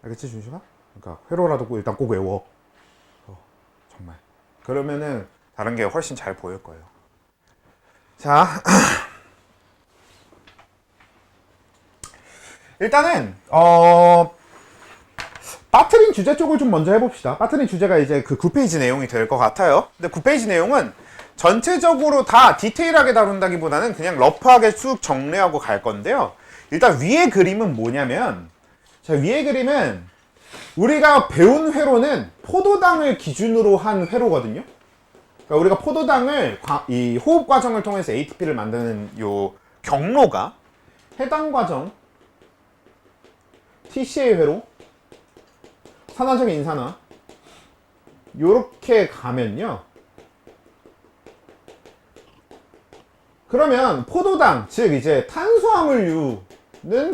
알겠지, 준식아? 그러니까 회로라도 일단 꼭 외워. 정말. 그러면은 다른 게 훨씬 잘 보일 거예요. 자, 일단은 빠트린 주제 쪽을 좀 먼저 해봅시다. 빠트린 주제가 이제 그 9페이지 내용이 될 것 같아요. 근데 9페이지 내용은 전체적으로 다 디테일하게 다룬다기보다는 그냥 러프하게 쭉 정리하고 갈 건데요. 일단 위의 그림은 뭐냐면, 자, 위의 그림은 우리가 배운 회로는 포도당을 기준으로 한 회로거든요. 그러니까 우리가 포도당을 이 호흡 과정을 통해서 ATP를 만드는 요 경로가 해당 과정 TCA 회로, 산화적 인산화 요렇게 가면요. 그러면 포도당, 즉 이제 탄수화물류는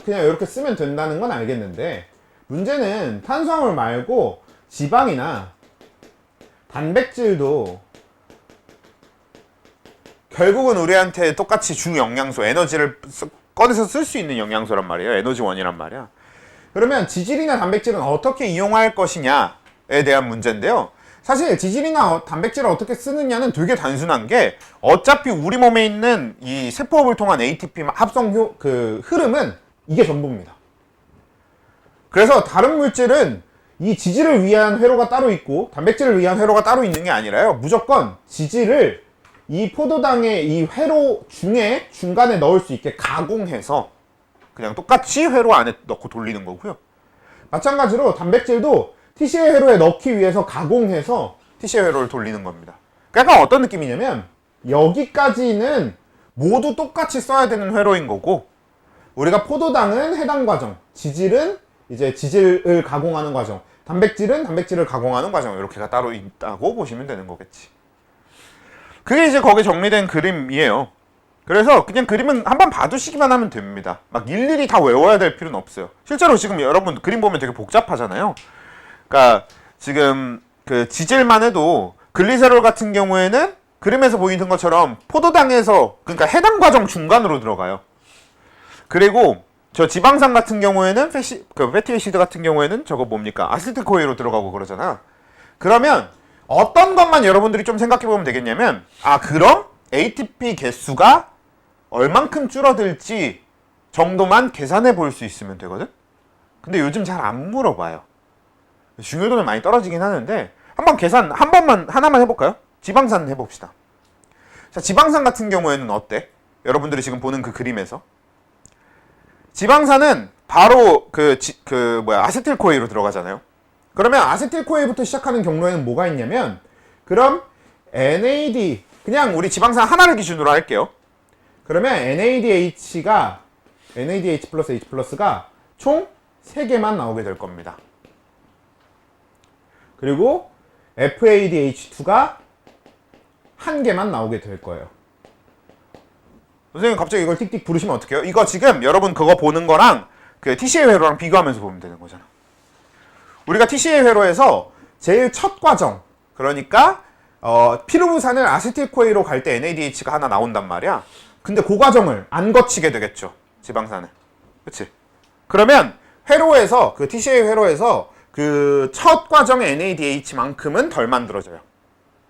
그냥 이렇게 쓰면 된다는 건 알겠는데, 문제는 탄수화물 말고 지방이나 단백질도 결국은 우리한테 똑같이 중영양소, 에너지를 꺼내서 쓸 수 있는 영양소란 말이에요. 에너지원이란 말이야. 그러면 지질이나 단백질은 어떻게 이용할 것이냐에 대한 문제인데요. 사실 지질이나 단백질을 어떻게 쓰느냐는 되게 단순한 게, 어차피 우리 몸에 있는 이 세포호흡을 통한 ATP 합성 흐름은 이게 전부입니다. 그래서 다른 물질은 이 지질을 위한 회로가 따로 있고 단백질을 위한 회로가 따로 있는 게 아니라요. 무조건 지질을 이 포도당의 이 회로 중간에 넣을 수 있게 가공해서 그냥 똑같이 회로 안에 넣고 돌리는 거고요. 마찬가지로 단백질도 TCA 회로에 넣기 위해서 가공해서 TCA 회로를 돌리는 겁니다. 그러니까 약간 어떤 느낌이냐면, 여기까지는 모두 똑같이 써야 되는 회로인 거고, 우리가 포도당은 해당 과정, 지질은 이제 지질을 가공하는 과정, 단백질은 단백질을 가공하는 과정, 이렇게가 따로 있다고 보시면 되는 거겠지. 그게 이제 거기 정리된 그림이에요. 그래서 그냥 그림은 한번 봐두시기만 하면 됩니다. 막 일일이 다 외워야 될 필요는 없어요. 실제로 지금 여러분 그림 보면 되게 복잡하잖아요. 그러니까 지금 그 지질만 해도 글리세롤 같은 경우에는 그림에서 보이는 것처럼 포도당에서, 그러니까 해당 과정 중간으로 들어가요. 그리고 저 지방산 같은 경우에는 패티애시드 같은 경우에는 저거 뭡니까? 아세틸코에로 들어가고 그러잖아. 그러면 어떤 것만 여러분들이 좀 생각해 보면 되겠냐면, 그럼 ATP 개수가 얼만큼 줄어들지 정도만 계산해 볼 수 있으면 되거든? 근데 요즘 잘 안 물어봐요. 중요도는 많이 떨어지긴 하는데, 한번 계산 하나만 해볼까요? 지방산 해봅시다. 자, 지방산 같은 경우에는 어때? 여러분들이 지금 보는 그 그림에서 지방산은 바로 아세틸코에로 들어가잖아요. 그러면 아세틸코에부터 시작하는 경로에는 뭐가 있냐면, 그럼 NAD, 그냥 우리 지방산 하나를 기준으로 할게요. 그러면 NADH 플러스 H 플러스가 총 3개만 나오게 될 겁니다. 그리고 FADH2가 1개만 나오게 될 거예요. 선생님 갑자기 이걸 틱틱 부르시면 어떡해요? 이거 지금 여러분 그거 보는 거랑 그 TCA 회로랑 비교하면서 보면 되는 거잖아. 우리가 TCA 회로에서 제일 첫 과정, 그러니까 피루부산을 아세틸코에로 갈 때 NADH가 하나 나온단 말이야. 근데 그 과정을 안 거치게 되겠죠, 지방산은. 그치? 그러면 회로에서, 그 TCA 회로에서 그 첫 과정의 NADH만큼은 덜 만들어져요.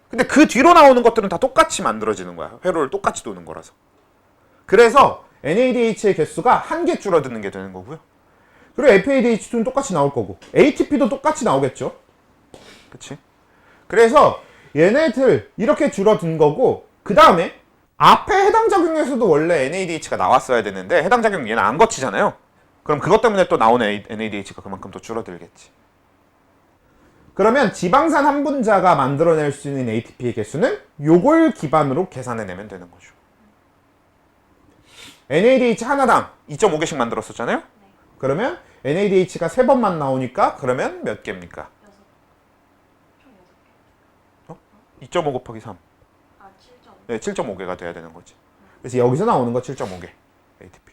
근데 그 뒤로 나오는 것들은 다 똑같이 만들어지는 거야. 회로를 똑같이 도는 거라서. 그래서 NADH의 개수가 1개 줄어드는 게 되는 거고요. 그리고 FADH2는 똑같이 나올 거고, ATP도 똑같이 나오겠죠. 그치? 그래서 얘네들 이렇게 줄어든 거고, 그 다음에 앞에 해당 작용에서도 원래 NADH가 나왔어야 되는데 해당 작용 얘는 안 거치잖아요. 그럼 그것 때문에 또 나오는 NADH가 그만큼 또 줄어들겠지. 그러면 지방산 한 분자가 만들어낼 수 있는 ATP의 개수는 요걸 기반으로 계산해내면 되는 거죠. NADH 하나당 2.5개씩 만들었었잖아요? 네. 그러면 NADH가 3번만 나오니까 그러면 몇 개입니까? 6개. 2.5 곱하기 3. 7.5. 네, 7.5개가 돼야 되는 거지. 그래서 여기서 나오는 거 7.5개 ATP.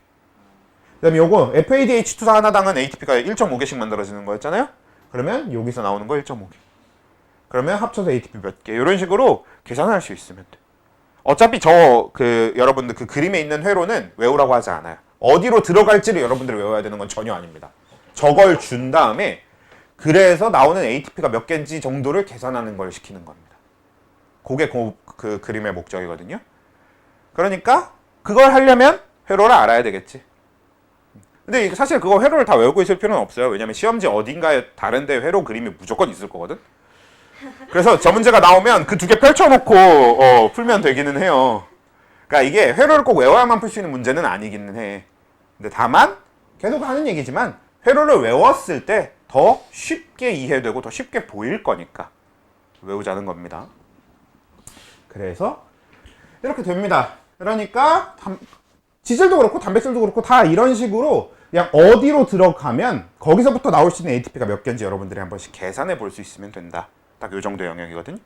그 다음에 요거 FADH2 하나당은 ATP가 1.5개씩 만들어지는 거였잖아요? 그러면 여기서 나오는 거 1.5개. 그러면 합쳐서 ATP 몇 개. 이런 식으로 계산할 수 있으면 돼. 어차피 여러분들 그 그림에 있는 회로는 외우라고 하지 않아요. 어디로 들어갈지를 여러분들이 외워야 되는 건 전혀 아닙니다. 저걸 준 다음에 그래서 나오는 ATP가 몇 개인지 정도를 계산하는 걸 시키는 겁니다. 그게 그 그림의 목적이거든요. 그러니까 그걸 하려면 회로를 알아야 되겠지. 근데 사실 그거 회로를 다 외우고 있을 필요는 없어요. 왜냐면 시험지 어딘가에 다른 데 회로 그림이 무조건 있을 거거든. 그래서 저 문제가 나오면 그 두 개 펼쳐놓고 풀면 되기는 해요. 그러니까 이게 회로를 꼭 외워야만 풀 수 있는 문제는 아니기는 해. 근데 다만 계속 하는 얘기지만 회로를 외웠을 때 더 쉽게 이해되고 더 쉽게 보일 거니까 외우자는 겁니다. 그래서 이렇게 됩니다. 그러니까 지질도 그렇고 단백질도 그렇고 다 이런 식으로 그냥 어디로 들어가면 거기서부터 나올 수 있는 ATP가 몇 개인지 여러분들이 한 번씩 계산해 볼 수 있으면 된다. 딱 요 정도의 영역이거든요.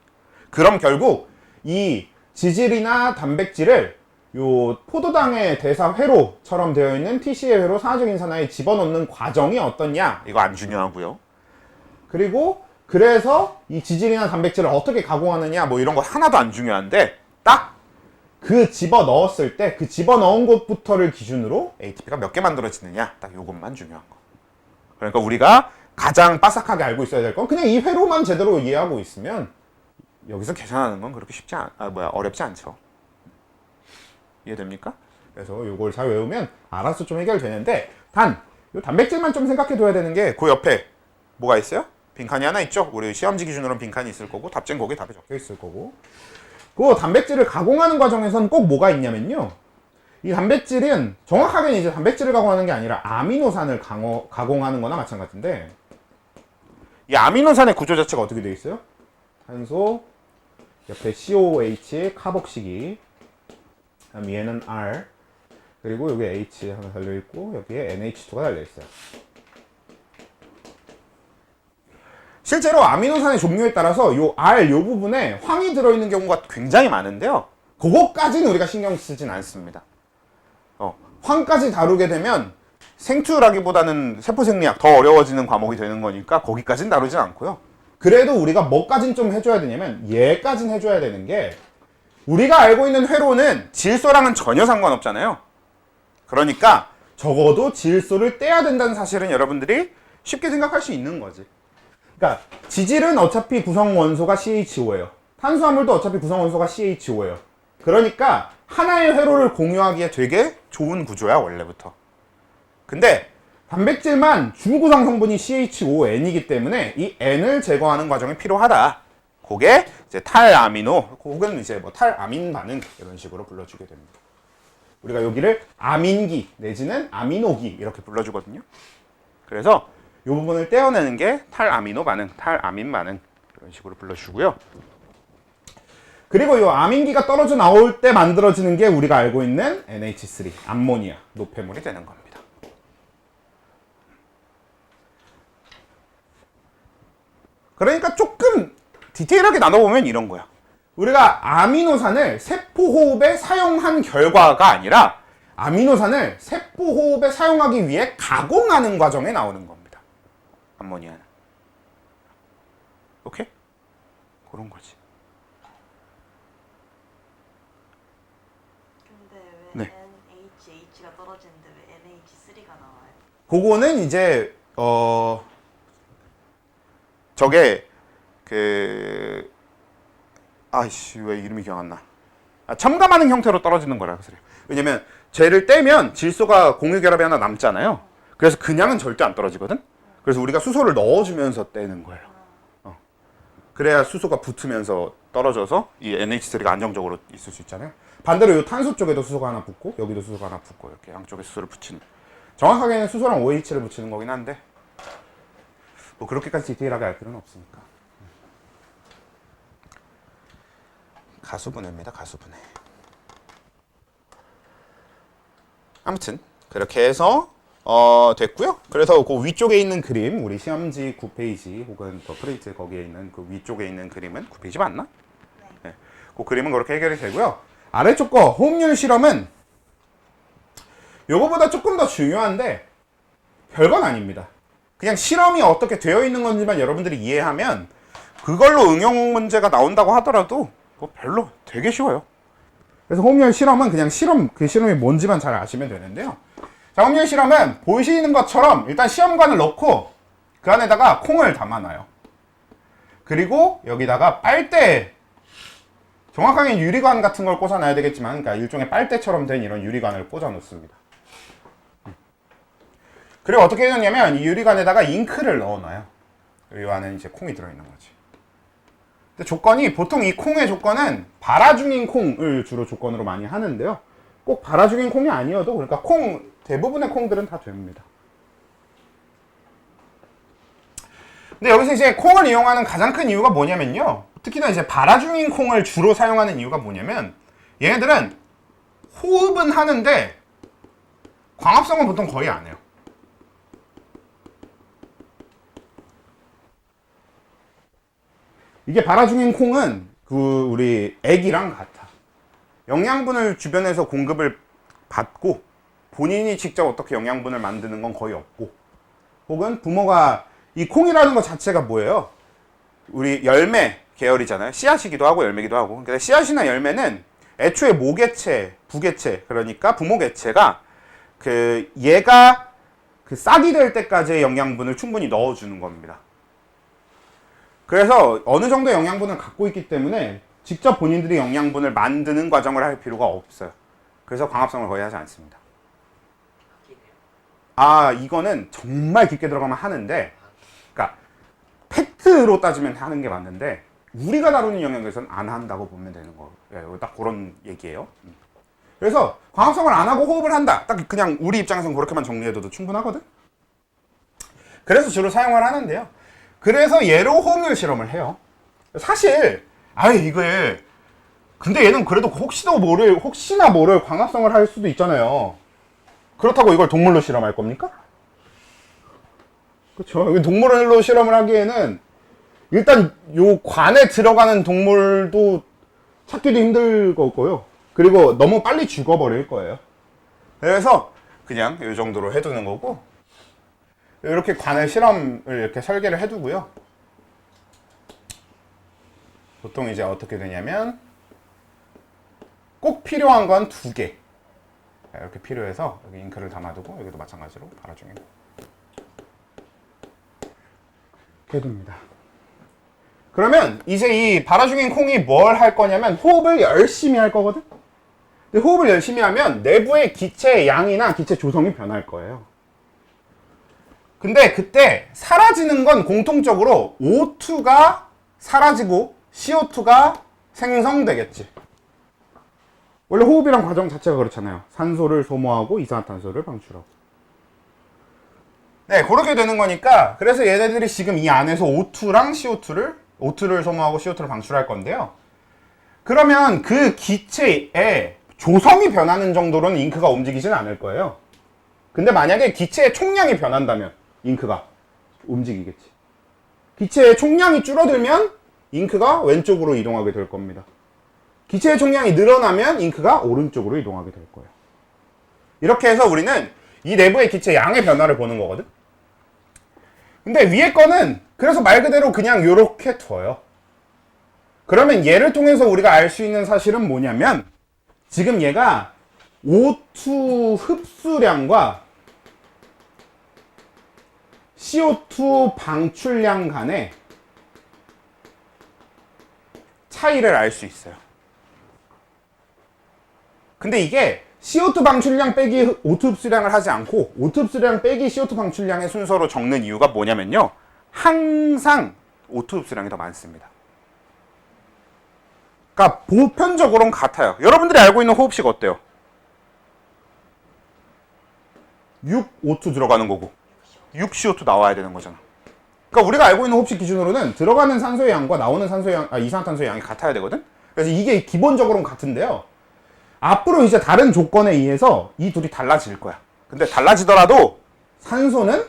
그럼 결국 이 지질이나 단백질을 요 포도당의 대사 회로처럼 되어 있는 TC의 회로 산화적 인산화에 집어넣는 과정이 어떻냐? 이거 안 중요하고요. 그리고 그래서 이 지질이나 단백질을 어떻게 가공하느냐 뭐 이런 거 하나도 안 중요한데 딱 그 집어넣었을 때 그 집어넣은 곳부터를 기준으로 ATP가 몇 개 만들어지느냐 딱 요것만 중요한 거. 그러니까 우리가 가장 빠삭하게 알고 있어야 될 건 그냥 이 회로만 제대로 이해하고 있으면 여기서 계산하는 건 그렇게 어렵지 않죠. 이해됩니까? 그래서 요걸 잘 외우면 알아서 좀 해결되는데 요 단백질만 좀 생각해 둬야 되는 게 그 옆에 뭐가 있어요? 빈칸이 하나 있죠? 우리 시험지 기준으로는 빈칸이 있을 거고 답지는 거기에 답이 적혀 있을 거고 그 단백질을 가공하는 과정에서는 꼭 뭐가 있냐면요 이 단백질은 정확하게는 이제 단백질을 가공하는 게 아니라 아미노산을 가공하는 거나 마찬가지인데 이 아미노산의 구조 자체가 어떻게 되어 있어요? 탄소 옆에 COH 카복식이 그다음 얘는 R 그리고 여기 H 하나 달려있고 여기에 NH2가 달려있어요. 실제로 아미노산의 종류에 따라서 요 R 요 부분에 황이 들어있는 경우가 굉장히 많은데요. 그거까지는 우리가 신경 쓰진 않습니다. 황까지 다루게 되면 생투라기보다는 세포생리학 더 어려워지는 과목이 되는 거니까 거기까지는 다루진 않고요. 그래도 우리가 뭐까진 좀 해줘야 되냐면 얘까진 해줘야 되는 게 우리가 알고 있는 회로는 질소랑은 전혀 상관없잖아요. 그러니까 적어도 질소를 떼야 된다는 사실은 여러분들이 쉽게 생각할 수 있는 거지. 그러니까 지질은 어차피 구성 원소가 CH5예요. 탄수화물도 어차피 구성 원소가 CH5예요. 그러니까 하나의 회로를 공유하기에 되게 좋은 구조야 원래부터. 근데 단백질만 주구성 성분이 CH5N이기 때문에 이 N을 제거하는 과정이 필요하다. 그게 이제 탈아미노, 혹은 이제 뭐 탈아민 반응 이런 식으로 불러주게 됩니다. 우리가 여기를 아민기 내지는 아미노기 이렇게 불러주거든요. 그래서 이 부분을 떼어내는 게 탈아미노 반응, 탈아민 반응 이런 식으로 불러주고요. 그리고 이 아민기가 떨어져 나올 때 만들어지는 게 우리가 알고 있는 NH3, 암모니아, 노폐물이 되는 겁니다. 그러니까 조금 디테일하게 나눠보면 이런 거야. 우리가 아미노산을 세포호흡에 사용한 결과가 아니라 아미노산을 세포호흡에 사용하기 위해 가공하는 과정에 나오는 겁니다. 암모니아는. 오케이? 그런 거지. 근데 왜 네. NH가 떨어지는데 왜 NH3가 나와요? 그거는 이제 저게 아이씨 왜 이름이 기억 안 나? 첨가반응 형태로 떨어지는 거라 그래요. 왜냐면 쟤를 떼면 질소가 공유 결합이 하나 남잖아요. 그래서 그냥은 절대 안 떨어지거든. 그래서 우리가 수소를 넣어주면서 떼는 거예요. 그래야 수소가 붙으면서 떨어져서 이 NH3가 안정적으로 있을 수 있잖아요. 반대로 이 탄소 쪽에도 수소가 하나 붙고 여기도 수소가 하나 붙고 이렇게 양쪽에 수소를 붙이는. 정확하게는 수소랑 OH를 붙이는 거긴 한데 뭐 그렇게까지 디테일하게 알 필요는 없으니까. 가수분해입니다. 가수분해. 아무튼 그렇게 해서 됐고요. 그래서 그 위쪽에 있는 그림, 우리 시험지 9페이지 혹은 더 프린트 거기에 있는 그 위쪽에 있는 그림은 9페이지 맞나? 네. 그 그림은 그렇게 해결이 되고요. 아래쪽 거 호흡률 실험은 요거보다 조금 더 중요한데 별건 아닙니다. 그냥 실험이 어떻게 되어 있는 건지만 여러분들이 이해하면 그걸로 응용 문제가 나온다고 하더라도 뭐 별로 되게 쉬워요. 그래서 호흡열 실험은 그냥 그 실험이 뭔지만 잘 아시면 되는데요. 자, 호흡열 실험은 보시는 것처럼 일단 시험관을 넣고 그 안에다가 콩을 담아놔요. 그리고 여기다가 빨대, 정확하게 유리관 같은 걸 꽂아놔야 되겠지만, 그러니까 일종의 빨대처럼 된 이런 유리관을 꽂아 놓습니다. 그리고 어떻게 해놓냐면 이 유리관에다가 잉크를 넣어놔요. 그리고 이 안에 이제 콩이 들어있는 거지. 근데 조건이, 보통 이 콩의 조건은 발화 중인 콩을 주로 조건으로 많이 하는데요. 꼭 발화 중인 콩이 아니어도, 그러니까 대부분의 콩들은 다 됩니다. 근데 여기서 이제 콩을 이용하는 가장 큰 이유가 뭐냐면요. 특히나 이제 발화 중인 콩을 주로 사용하는 이유가 뭐냐면, 얘네들은 호흡은 하는데 광합성은 보통 거의 안 해요. 이게 발화 중인 콩은 우리 애기랑 같아. 영양분을 주변에서 공급을 받고 본인이 직접 어떻게 영양분을 만드는 건 거의 없고, 혹은 부모가, 이 콩이라는 것 자체가 뭐예요? 우리 열매 계열이잖아요. 씨앗이기도 하고 열매기도 하고. 그러니까 씨앗이나 열매는 애초에 모개체, 부개체, 그러니까 부모개체가 얘가 싹이 될 때까지의 영양분을 충분히 넣어주는 겁니다. 그래서 어느 정도 영양분을 갖고 있기 때문에 직접 본인들이 영양분을 만드는 과정을 할 필요가 없어요. 그래서 광합성을 거의 하지 않습니다. 이거는 정말 깊게 들어가면 하는데, 그러니까 팩트로 따지면 하는 게 맞는데 우리가 다루는 영역에서는 안 한다고 보면 되는 거예요. 딱 그런 얘기예요. 그래서 광합성을 안 하고 호흡을 한다. 딱 그냥 우리 입장에서는 그렇게만 정리해둬도 충분하거든. 그래서 주로 사용을 하는데요. 그래서 얘로 호흡률 실험을 해요. 사실 이게, 근데 얘는 그래도 혹시나 모를 광합성을 할 수도 있잖아요. 그렇다고 이걸 동물로 실험할 겁니까? 그렇죠. 동물로 실험을 하기에는 일단 요 관에 들어가는 동물도 찾기도 힘들 거고요. 그리고 너무 빨리 죽어버릴 거예요. 그래서 그냥 이 정도로 해두는 거고, 이렇게 관을 실험을 이렇게 설계를 해두고요. 보통 이제 어떻게 되냐면 꼭 필요한 건 2개. 이렇게 필요해서 여기 잉크를 담아두고, 여기도 마찬가지로 발화 중인 해둡니다. 그러면 이제 이 발화 중인 콩이 뭘 할 거냐면 호흡을 열심히 할 거거든. 근데 호흡을 열심히 하면 내부의 기체 양이나 기체 조성이 변할 거예요. 근데 그때 사라지는 건 공통적으로 O2가 사라지고 CO2가 생성되겠지. 원래 호흡이란 과정 자체가 그렇잖아요. 산소를 소모하고 이산화탄소를 방출하고. 네, 그렇게 되는 거니까, 그래서 얘네들이 지금 이 안에서 O2랑 O2를 소모하고 CO2를 방출할 건데요. 그러면 그 기체의 조성이 변하는 정도로는 잉크가 움직이지는 않을 거예요. 근데 만약에 기체의 총량이 변한다면 잉크가 움직이겠지. 기체의 총량이 줄어들면 잉크가 왼쪽으로 이동하게 될 겁니다. 기체의 총량이 늘어나면 잉크가 오른쪽으로 이동하게 될 거예요. 이렇게 해서 우리는 이 내부의 기체 양의 변화를 보는 거거든. 근데 위에 거는 그래서 말 그대로 그냥 요렇게 둬요. 그러면 얘를 통해서 우리가 알 수 있는 사실은 뭐냐면, 지금 얘가 O2 흡수량과 CO2 방출량 간의 차이를 알 수 있어요. 근데 이게 CO2 방출량 빼기 O2 흡수량을 하지 않고 O2 흡수량 빼기 CO2 방출량의 순서로 적는 이유가 뭐냐면요, 항상 O2 흡수량이 더 많습니다. 그러니까 보편적으로는 같아요. 여러분들이 알고 있는 호흡식 어때요? 6O2 들어가는 거고 6CO2 나와야 되는 거잖아. 그러니까 우리가 알고 있는 호흡식 기준으로는 들어가는 산소의 양과 나오는 이산화탄소의 양이 같아야 되거든. 그래서 이게 기본적으로는 같은데요, 앞으로 이제 다른 조건에 의해서 이 둘이 달라질 거야. 근데 달라지더라도 산소는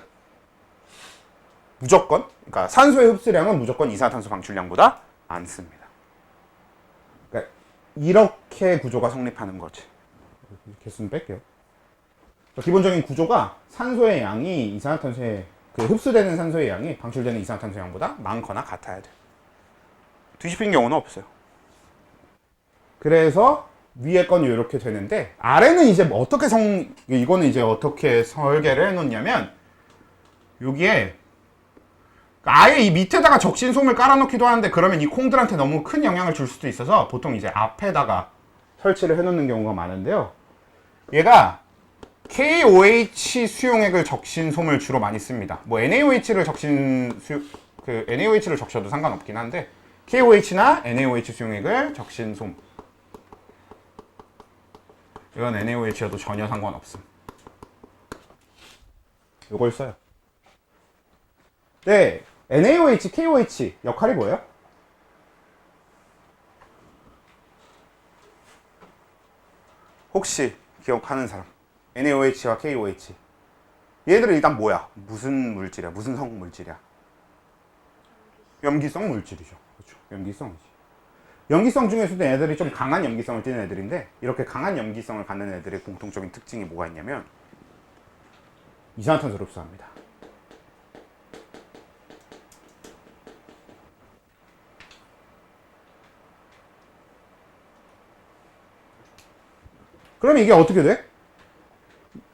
무조건, 그러니까 산소의 흡수량은 무조건 이산화탄소 방출량보다 많습니다. 그러니까 이렇게 구조가 성립하는 거지. 개수는 뺄게요. 그러니까 기본적인 구조가 산소의 양이 이산화탄소의 흡수되는 산소의 양이 방출되는 이산화탄소 양보다 많거나 같아야 돼. 뒤집힌 경우는 없어요. 그래서 위에 건 이렇게 되는데, 아래는 이제 이거는 이제 어떻게 설계를 해놓냐면, 여기에 아예 이 밑에다가 적신솜을 깔아놓기도 하는데 그러면 이 콩들한테 너무 큰 영향을 줄 수도 있어서 보통 이제 앞에다가 설치를 해놓는 경우가 많은데요. 얘가 KOH 수용액을 적신솜을 주로 많이 씁니다. 뭐 NaOH를 NaOH를 적셔도 상관없긴 한데 KOH나 NaOH 수용액을 적신솜. 이건 NaOH여도 전혀 상관없음. 이걸 써요. 네, NaOH, KOH 역할이 뭐예요? 혹시 기억하는 사람? NaOH와 KOH. 얘들은 일단 뭐야? 무슨 물질이야? 무슨 성 물질이야? 염기성 물질이죠. 그렇죠. 염기성이지. 염기성 중에서도 애들이 좀 강한 염기성을 띠는 애들인데 이렇게 강한 염기성을 갖는 애들의 공통적인 특징이 뭐가 있냐면 이산화탄소를 흡수합니다. 그럼 이게 어떻게 돼?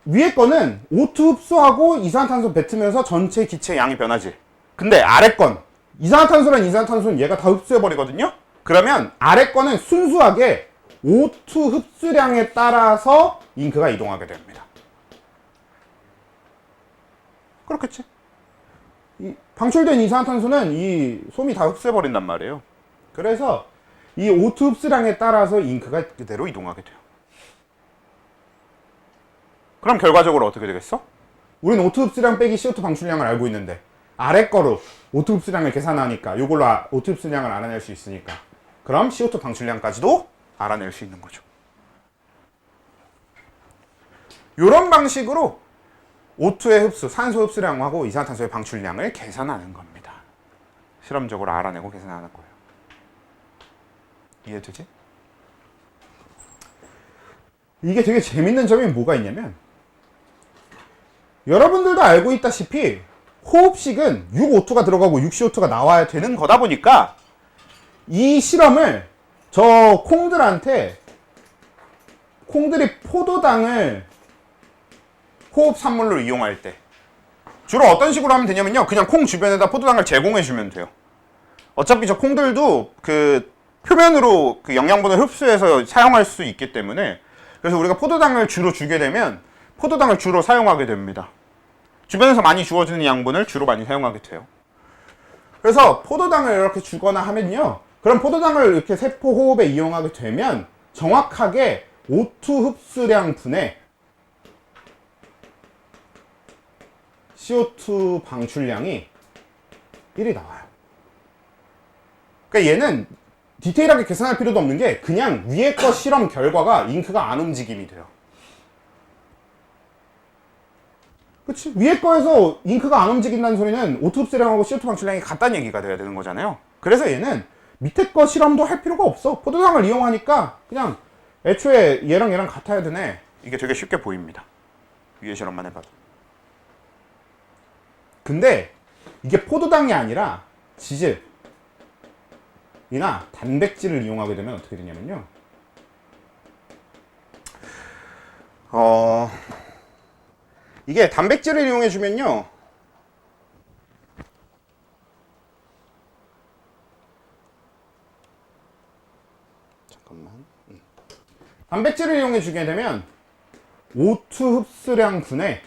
위에 거는 O2 흡수하고 이산화탄소 뱉으면서 전체 기체 양이 변하지. 근데 아래 건 이산화탄소랑 이산화탄소는 얘가 다 흡수해버리거든요? 그러면 아래 거는 순수하게 O2 흡수량에 따라서 잉크가 이동하게 됩니다. 그렇겠지? 이 방출된 이산화탄소는 이 솜이 다 흡수해버린단 말이에요. 그래서 이 O2 흡수량에 따라서 잉크가 그대로 이동하게 돼요. 그럼 결과적으로 어떻게 되겠어? 우리는 O2 흡수량 빼기 CO2 방출량을 알고 있는데 아래 거로 O2 흡수량을 계산하니까 이걸로 O2 흡수량을 알아낼 수 있으니까 그럼 CO2 방출량까지도 알아낼 수 있는 거죠. 이런 방식으로 O2의 흡수, 산소 흡수량하고 이산화탄소의 방출량을 계산하는 겁니다. 실험적으로 알아내고 계산하는 거예요. 이해되지? 이게 되게 재밌는 점이 뭐가 있냐면 여러분들도 알고 있다시피 호흡식은 6O2가 들어가고 6CO2가 나와야 되는 거다 보니까 이 실험을 저 콩들한테 콩들이 포도당을 호흡 산물로 이용할 때 주로 어떤 식으로 하면 되냐면요. 그냥 콩 주변에다 포도당을 제공해 주면 돼요. 어차피 저 콩들도 그 표면으로 그 영양분을 흡수해서 사용할 수 있기 때문에 그래서 우리가 포도당을 주로 주게 되면 포도당을 주로 사용하게 됩니다. 주변에서 많이 주어지는 양분을 주로 많이 사용하게 돼요. 그래서 포도당을 이렇게 주거나 하면요. 그럼 포도당을 이렇게 세포 호흡에 이용하게 되면 정확하게 O2 흡수량 분의 CO2 방출량이 1이 나와요. 그러니까 얘는 디테일하게 계산할 필요도 없는 게 그냥 위에 거 실험 결과가 잉크가 안 움직임이 돼요. 그치? 위에 거에서 잉크가 안 움직인다는 소리는 O2 흡수량하고 CO2 방출량이 같다는 얘기가 돼야 되는 거잖아요. 그래서 얘는 밑에 거 실험도 할 필요가 없어. 포도당을 이용하니까 그냥 애초에 얘랑 얘랑 같아야 되네. 이게 되게 쉽게 보입니다. 위에 실험만 해봐도. 근데 이게 포도당이 아니라 지질이나 단백질을 이용하게 되면 어떻게 되냐면요. 이게 단백질을 이용해 주면요. 잠깐만. 단백질을 이용해 주게 되면 O2 흡수량 분의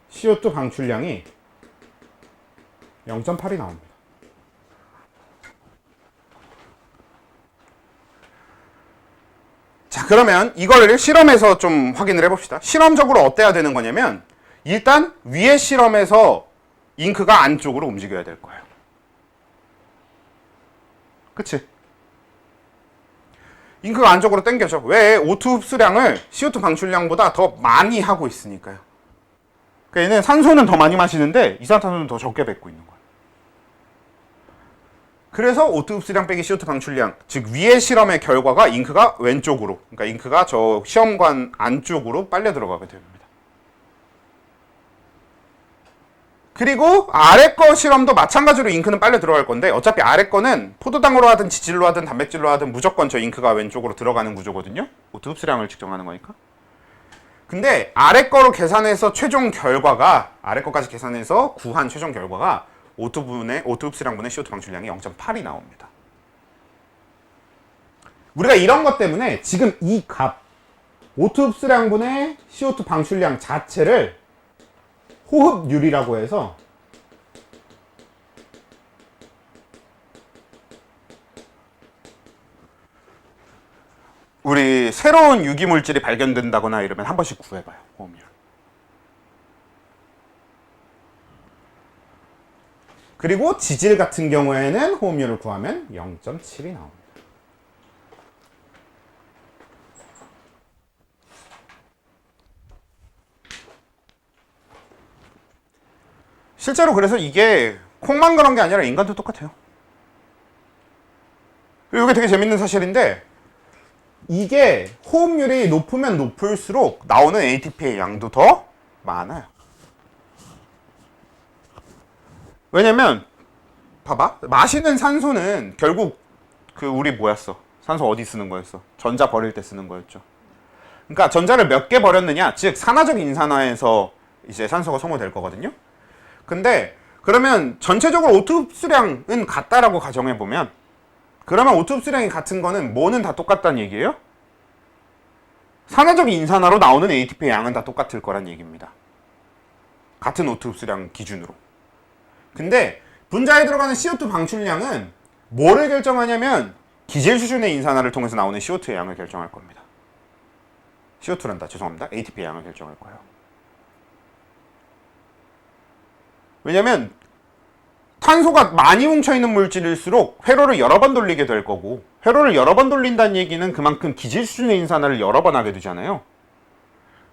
CO2 방출량이 0.8이 나옵니다. 자, 그러면 이걸 실험에서 좀 확인을 해봅시다. 실험적으로 어때야 되는 거냐면 일단 위에 실험에서 잉크가 안쪽으로 움직여야 될 거예요. 그치? 잉크가 안쪽으로 당겨져. 왜? O2 흡수량을 CO2 방출량보다 더 많이 하고 있으니까요. 그러니까 얘는 산소는 더 많이 마시는데 이산화탄소는 더 적게 뱉고 있는 거예요. 그래서 O2 흡수량 빼기 CO2 방출량, 즉 위의 실험의 결과가 잉크가 왼쪽으로, 그러니까 잉크가 저 시험관 안쪽으로 빨려 들어가게 됩니다. 그리고 아래 거 실험도 마찬가지로 잉크는 빨려 들어갈 건데 어차피 아래 거는 포도당으로 하든 지질로 하든 단백질로 하든 무조건 저 잉크가 왼쪽으로 들어가는 구조거든요. O2 흡수량을 측정하는 거니까. 근데 아래 거로 계산해서 최종 결과가 아래 거까지 계산해서 구한 최종 결과가 O2 흡수량분의 CO2 방출량이 0.8이 나옵니다. 우리가 이런 것 때문에 지금 이 값, O2 흡수량분의 CO2 방출량 자체를 호흡율이라고 해서 우리 새로운 유기물질이 발견된다거나 이러면 한 번씩 구해봐요. 호흡율. 그리고 지질 같은 경우에는 호흡율을 구하면 0.7이 나옵니다. 실제로 그래서 이게 콩만 그런 게 아니라 인간도 똑같아요. 그리고 이게 되게 재밌는 사실인데 이게 호흡률이 높으면 높을수록 나오는 ATP의 양도 더 많아요. 왜냐면 봐봐, 마시는 산소는 결국 그 우리 뭐였어? 산소 어디 쓰는 거였어? 전자 버릴 때 쓰는 거였죠. 그러니까 전자를 몇 개 버렸느냐, 즉 산화적 인산화에서 이제 산소가 소모될 거거든요. 근데 그러면 전체적으로 O2 흡수량은 같다라고 가정해 보면, 그러면 O2 흡수량이 같은 거는 뭐는 다 똑같다는 얘기예요? 산화적 인산화로 나오는 ATP의 양은 다 똑같을 거란 얘기입니다. 같은 O2 흡수량 기준으로. 근데 분자에 들어가는 CO2 방출량은 뭐를 결정하냐면 기질 수준의 인산화를 통해서 나오는 CO2의 양을 결정할 겁니다. CO2란다. 죄송합니다. ATP의 양을 결정할 거예요. 왜냐면 탄소가 많이 뭉쳐있는 물질일수록 회로를 여러 번 돌리게 될 거고, 회로를 여러 번 돌린다는 얘기는 그만큼 기질 수준의 인산화를 여러 번 하게 되잖아요.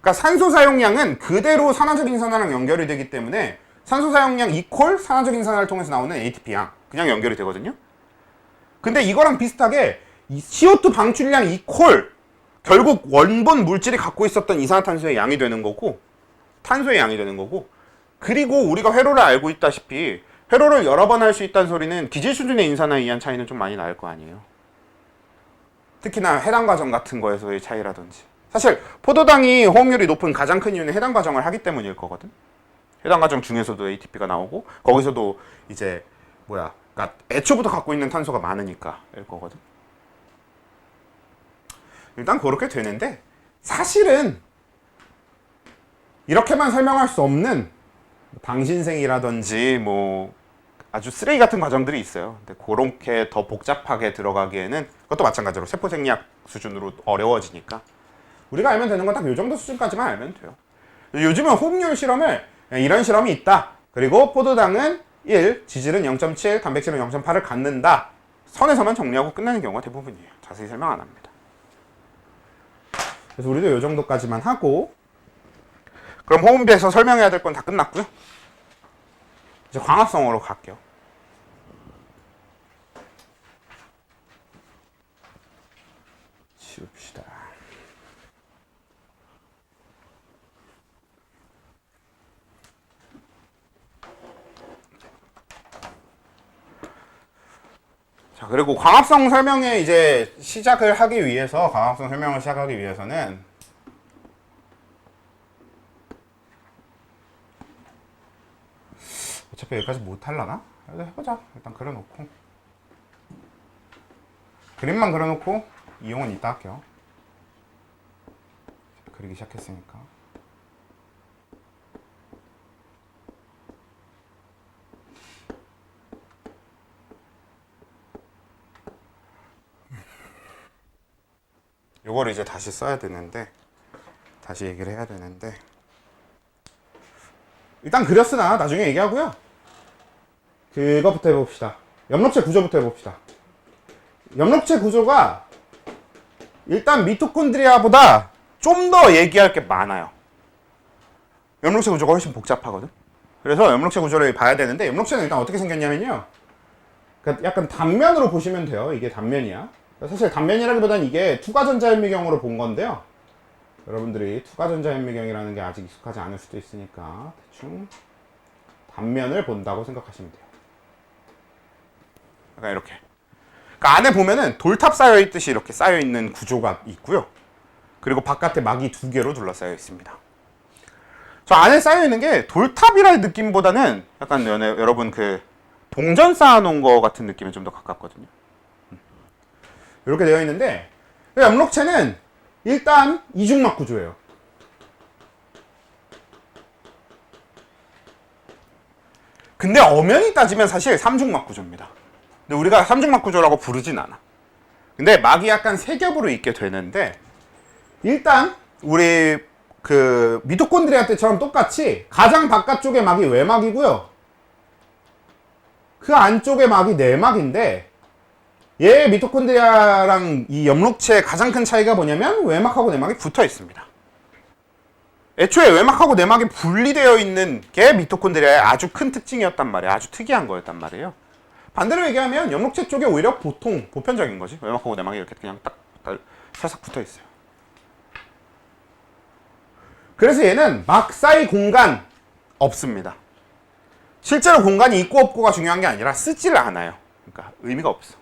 그러니까 산소 사용량은 그대로 산화적 인산화랑 연결이 되기 때문에 산소 사용량 이퀄 산화적 인산화를 통해서 나오는 ATP양 그냥 연결이 되거든요. 근데 이거랑 비슷하게 이 CO2 방출량 이퀄 결국 원본 물질이 갖고 있었던 이산화탄소의 양이 되는 거고, 탄소의 양이 되는 거고, 그리고 우리가 회로를 알고 있다시피 회로를 여러 번 할 수 있다는 소리는 기질 수준의 인산화에 의한 차이는 좀 많이 날 거 아니에요. 특히나 해당 과정 같은 거에서의 차이라든지. 사실 포도당이 호흡률이 높은 가장 큰 이유는 해당 과정을 하기 때문일 거거든. 해당 과정 중에서도 ATP가 나오고 거기서도 이제 그러니까 애초부터 갖고 있는 탄소가 많으니까일 거거든. 일단 그렇게 되는데 사실은 이렇게만 설명할 수 없는 당신생이라든지 뭐 아주 쓰레기 같은 과정들이 있어요. 근데 그렇게 더 복잡하게 들어가기에는 그것도 마찬가지로 세포생리학 수준으로 어려워지니까 우리가 알면 되는 건 딱 이 정도 수준까지만 알면 돼요. 요즘은 호흡률 실험을 이런 실험이 있다. 그리고 포도당은 1, 지질은 0.7, 단백질은 0.8을 갖는다. 선에서만 정리하고 끝나는 경우가 대부분이에요. 자세히 설명 안 합니다. 그래서 우리도 이 정도까지만 하고, 그럼 호흡에서 설명해야 될 건 다 끝났고요. 이제 광합성으로 갈게요. 치웁시다. 자, 그리고 광합성 설명에 이제 광합성 설명을 시작하기 위해서는 어차피 여기까지 못 하려나? 그래도 해보자. 일단 그려놓고 그림만 그려놓고 이용은 이따 할게요. 그리기 시작했으니까. 요거를 이제 다시 써야 되는데, 다시 얘기를 해야 되는데, 일단 그렸으나 나중에 얘기하고요. 그것부터 해봅시다. 염록체 구조부터 해봅시다. 염록체 구조가 일단 미토콘드리아보다 좀 더 얘기할 게 많아요. 염록체 구조가 훨씬 복잡하거든. 그래서 염록체 구조를 봐야 되는데, 염록체는 일단 어떻게 생겼냐면요, 그러니까 약간 단면으로 보시면 돼요. 이게 단면이야. 사실 단면이라기보다는 이게 투과전자현미경으로 본 건데요. 여러분들이 투과전자현미경이라는 게 아직 익숙하지 않을 수도 있으니까 대충 단면을 본다고 생각하시면 돼요. 약간 이렇게. 그러니까 안에 보면은 돌탑 쌓여있듯이 이렇게 쌓여있는 구조가 있고요. 그리고 바깥에 막이 2개로 둘러싸여 있습니다. 저 안에 쌓여있는 게 돌탑이라는 느낌보다는 약간 여러분 그 동전 쌓아놓은 거 같은 느낌에 좀 더 가깝거든요. 이렇게 되어 있는데 염록체는 일단 이중막 구조예요. 근데 엄연히 따지면 사실 삼중막 구조입니다. 근데 우리가 삼중막 구조라고 부르진 않아. 근데 막이 약간 세 겹으로 있게 되는데 일단 우리 그 미토콘드리아 때처럼 똑같이 가장 바깥쪽의 막이 외막이고요. 그 안쪽의 막이 내막인데 얘 미토콘드리아랑 이 염록체의 가장 큰 차이가 뭐냐면 외막하고 내막이 붙어 있습니다. 애초에 외막하고 내막이 분리되어 있는 게 미토콘드리아의 아주 큰 특징이었단 말이에요. 아주 특이한 거였단 말이에요. 반대로 얘기하면 염록체 쪽에 오히려 보편적인 거지. 외막하고 내막이 이렇게 그냥 딱 살짝 붙어 있어요. 그래서 얘는 막 사이 공간 없습니다. 실제로 공간이 있고 없고가 중요한 게 아니라 쓰지를 않아요. 그러니까 의미가 없어.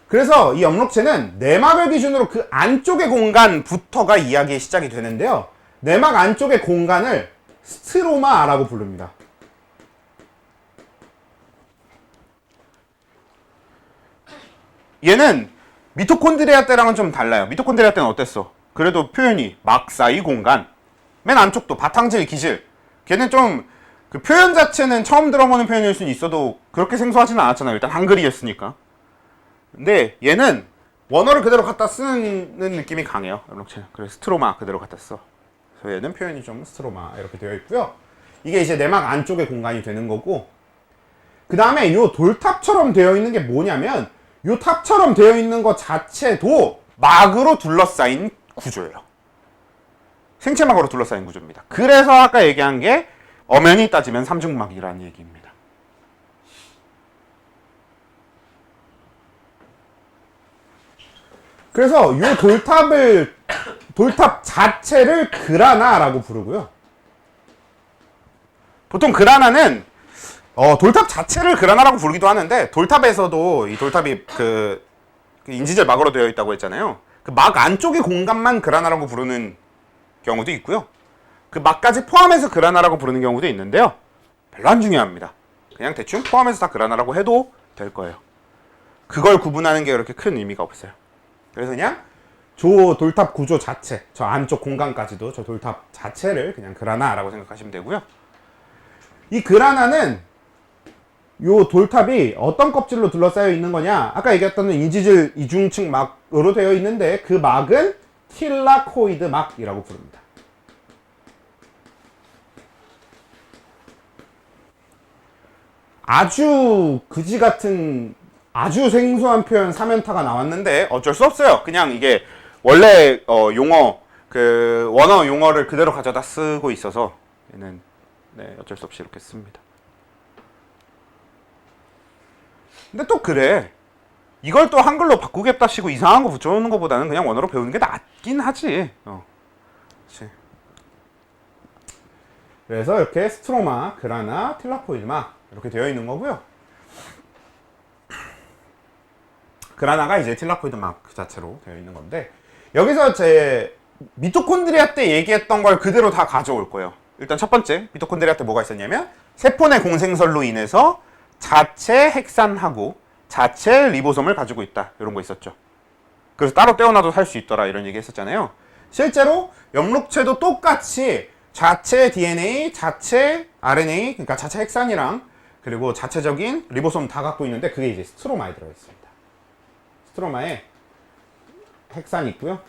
그래서 이 염록체는 내막을 기준으로 그 안쪽의 공간부터가 이야기의 시작이 되는데요. 내막 안쪽의 공간을 스트로마라고 부릅니다. 얘는 미토콘드리아 때랑은 좀 달라요. 미토콘드리아 때는 어땠어? 그래도 표현이 막 사이 공간. 맨 안쪽도 바탕질, 기질. 걔는 좀 그 표현 자체는 처음 들어보는 표현일 수는 있어도 그렇게 생소하지는 않았잖아요. 일단 한글이었으니까. 근데 얘는 원어를 그대로 갖다 쓰는 느낌이 강해요. 그래서 스트로마 그대로 갖다 써. 그래서 얘는 표현이 좀 스트로마 이렇게 되어 있고요. 이게 이제 내막 안쪽의 공간이 되는 거고, 그 다음에 요 돌탑처럼 되어 있는 게 뭐냐면 요 탑처럼 되어 있는 것 자체도 막으로 둘러싸인 구조예요. 생체막으로 둘러싸인 구조입니다. 그래서 아까 얘기한 게 엄연히 따지면 삼중막이라는 얘기입니다. 그래서 이 돌탑 자체를 그라나라고 부르고요. 보통 그라나는 돌탑 자체를 그라나라고 부르기도 하는데, 돌탑에서도 이 돌탑이 그 인지젤 막으로 되어 있다고 했잖아요. 그 막 안쪽의 공간만 그라나라고 부르는 경우도 있고요. 그 막까지 포함해서 그라나라고 부르는 경우도 있는데요. 별로 안 중요합니다. 그냥 대충 포함해서 다 그라나라고 해도 될 거예요. 그걸 구분하는 게 그렇게 큰 의미가 없어요. 그래서 그냥 저 돌탑 구조 자체, 저 안쪽 공간까지도 저 돌탑 자체를 그냥 그라나라고 생각하시면 되고요. 이 그라나는 요 돌탑이 어떤 껍질로 둘러싸여 있는 거냐, 아까 얘기했던 인지질 이중층 막으로 되어 있는데 그 막은 틸라코이드 막이라고 부릅니다. 아주 그지 같은 아주 생소한 표현 사면타가 나왔는데 어쩔 수 없어요. 그냥 이게 원래 용어 그 원어 용어를 그대로 가져다 쓰고 있어서 얘는 어쩔 수 없이 이렇게 씁니다. 근데 또 그래. 이걸 또 한글로 바꾸겠다시고 이상한 거 붙여오는 것보다는 그냥 원어로 배우는 게 낫긴 하지. 그렇지. 그래서 이렇게 스트로마, 그라나, 틸라코이드 막 이렇게 되어 있는 거고요. 그라나가 이제 틸라코이드 막 그 자체로 되어 있는 건데, 여기서 제 미토콘드리아 때 얘기했던 걸 그대로 다 가져올 거예요. 일단 첫 번째, 미토콘드리아 때 뭐가 있었냐면 세포 내 공생설로 인해서 자체 핵산하고 자체 리보솜을 가지고 있다, 이런 거 있었죠. 그래서 따로 떼어놔도 살 수 있더라, 이런 얘기 했었잖아요. 실제로 염록체도 똑같이 자체 DNA, 자체 RNA, 그러니까 자체 핵산이랑 그리고 자체적인 리보솜 다 갖고 있는데 그게 이제 스트로마에 들어있습니다. 스트로마에 핵산이 있고요.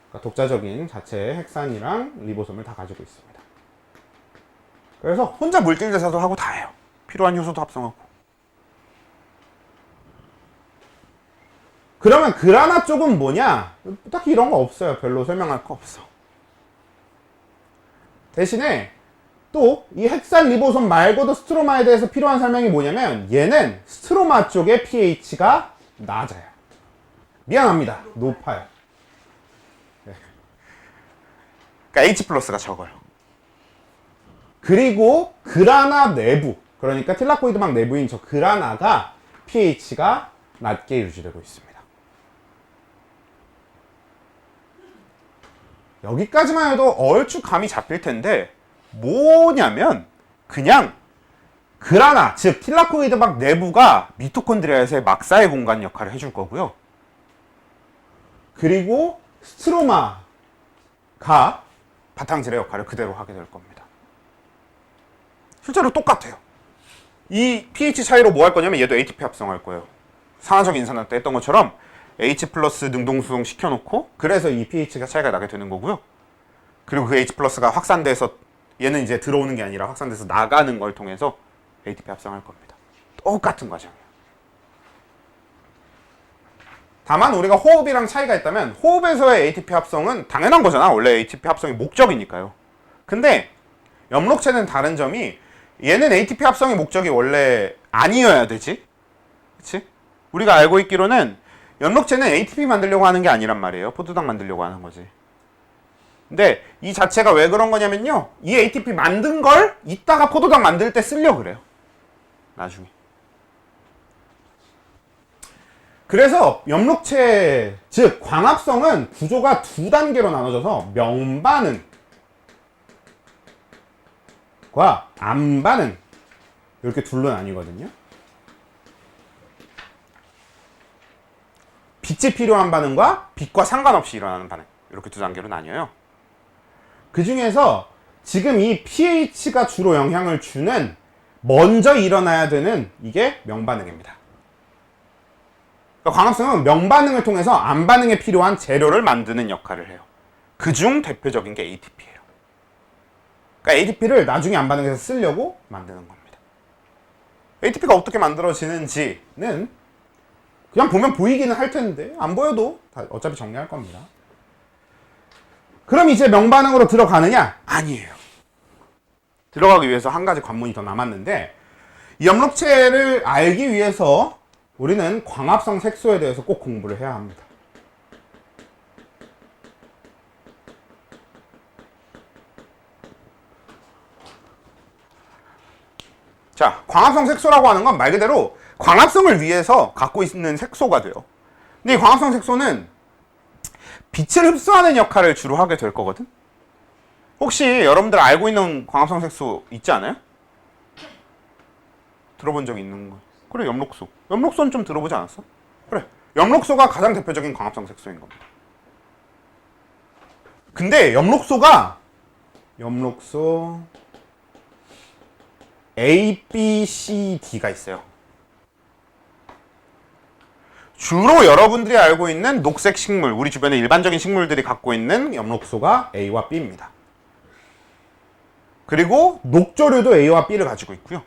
그러니까 독자적인 자체 핵산이랑 리보솜을 다 가지고 있습니다. 그래서 혼자 물질 대사도 하고 다 해요. 필요한 효소도 합성하고. 그러면 그라나 쪽은 뭐냐? 딱히 이런 거 없어요. 별로 설명할 거 없어. 대신에 또 이 핵산 리보솜 말고도 스트로마에 대해서 필요한 설명이 뭐냐면 얘는 스트로마 쪽의 pH가 낮아요. 미안합니다. 높아요. 네. 그러니까 H 플러스가 적어요. 그리고 그라나 내부, 그러니까 틸라코이드막 내부인 저 그라나가 pH가 낮게 유지되고 있습니다. 여기까지만 해도 얼추 감이 잡힐 텐데, 뭐냐면 그냥 그라나, 즉 틸라코이드막 내부가 미토콘드리아에서의 막사의 공간 역할을 해줄 거고요. 그리고 스트로마가 바탕질의 역할을 그대로 하게 될 겁니다. 실제로 똑같아요. 이 pH 차이로 뭐 할 거냐면 얘도 ATP 합성할 거예요. 산화적 인산화 때 했던 것처럼 H 플러스 능동수용 시켜놓고 그래서 이 pH가 차이가 나게 되는 거고요. 그리고 그 H 플러스가 확산돼서 얘는 이제 들어오는 게 아니라 확산돼서 나가는 걸 통해서 ATP 합성할 겁니다. 똑같은 과정이에요. 다만 우리가 호흡이랑 차이가 있다면 호흡에서의 ATP 합성은 당연한 거잖아. 원래 ATP 합성이 목적이니까요. 근데 엽록체는 다른 점이 얘는 ATP 합성의 목적이 원래 아니어야 되지. 그치? 우리가 알고 있기로는 엽록체는 ATP 만들려고 하는 게 아니란 말이에요. 포도당 만들려고 하는 거지. 근데 이 자체가 왜 그런 거냐면요. 이 ATP 만든 걸 이따가 포도당 만들 때 쓰려고 그래요. 나중에. 그래서 엽록체, 즉 광합성은 구조가 두 단계로 나눠져서 명반응과 암반응 이렇게 둘로 나뉘거든요. 빛이 필요한 반응과 빛과 상관없이 일어나는 반응 이렇게 두 단계로 나뉘어요. 그 중에서 지금 이 pH가 주로 영향을 주는 먼저 일어나야 되는 이게 명반응입니다. 그러니까 광합성은 명반응을 통해서 암반응에 필요한 재료를 만드는 역할을 해요. 그중 대표적인 게 ATP예요. 그러니까 ATP를 나중에 암반응에서 쓰려고 만드는 겁니다. ATP가 어떻게 만들어지는지는 그냥 보면 보이기는 할 텐데 안 보여도 다 어차피 정리할 겁니다. 그럼 이제 명반응으로 들어가느냐? 아니에요. 들어가기 위해서 한 가지 관문이 더 남았는데 이 엽록체를 알기 위해서 우리는 광합성 색소에 대해서 꼭 공부를 해야 합니다. 자, 광합성 색소라고 하는 건 말 그대로 광합성을 위해서 갖고 있는 색소가 돼요. 근데 이 광합성 색소는 빛을 흡수하는 역할을 주로 하게 될 거거든? 혹시 여러분들 알고 있는 광합성 색소 있지 않아요? 들어본 적 있는 거. 그래, 엽록소. 엽록소는 좀 들어보지 않았어? 그래, 엽록소가 가장 대표적인 광합성 색소인 겁니다. 근데 엽록소가 엽록소 A, B, C, D가 있어요. 주로 여러분들이 알고 있는 녹색 식물, 우리 주변의 일반적인 식물들이 갖고 있는 엽록소가 A와 B입니다. 그리고 녹조류도 A와 B를 가지고 있고요.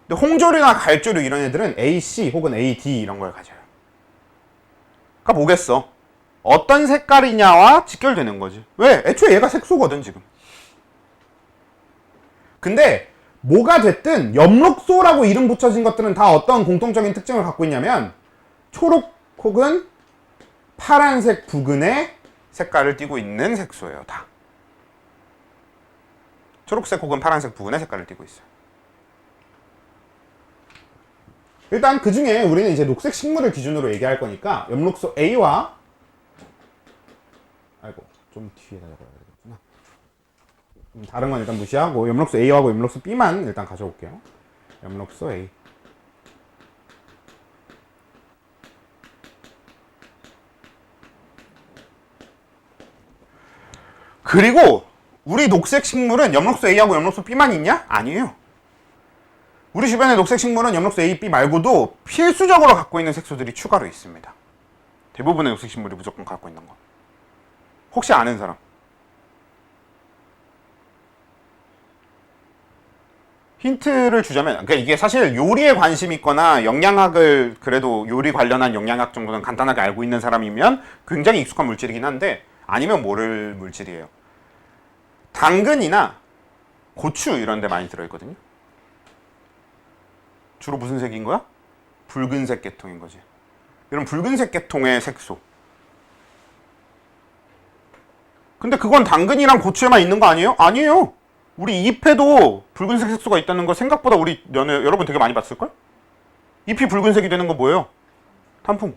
근데 홍조류나 갈조류 이런 애들은 A, C 혹은 A, D 이런 걸 가져요. 그러니까 뭐겠어? 어떤 색깔이냐와 직결되는 거지. 왜? 애초에 얘가 색소거든 지금. 근데 뭐가 됐든 엽록소라고 이름 붙여진 것들은 다 어떤 공통적인 특징을 갖고 있냐면 초록 혹은 파란색 부근의 색깔을 띠고 있는 색소예요. 다. 초록색 혹은 파란색 부근의 색깔을 띠고 있어요. 일단 그 중에 우리는 이제 녹색 식물을 기준으로 얘기할 거니까 엽록소 A와 좀 뒤에다 적어야 되겠구나. 다른 건 일단 무시하고 엽록소 A하고 엽록소 B만 일단 가져올게요. 엽록소 A. 그리고 우리 녹색 식물은 엽록소 A하고 엽록소 B만 있냐? 아니에요. 우리 주변의 녹색 식물은 엽록소 A, B 말고도 필수적으로 갖고 있는 색소들이 추가로 있습니다. 대부분의 녹색 식물이 무조건 갖고 있는 거. 혹시 아는 사람? 힌트를 주자면, 그러니까 이게 사실 요리에 관심 있거나 영양학을 그래도 요리 관련한 영양학 정도는 간단하게 알고 있는 사람이면 굉장히 익숙한 물질이긴 한데 아니면 모를 물질이에요. 당근이나 고추 이런 데 많이 들어있거든요. 주로 무슨 색인 거야? 붉은색 계통인 거지. 이런 붉은색 계통의 색소. 근데 그건 당근이랑 고추에만 있는 거 아니에요? 아니에요. 우리 잎에도 붉은색 색소가 있다는 거 생각보다 우리 여러분 되게 많이 봤을걸? 잎이 붉은색이 되는 거 뭐예요? 단풍.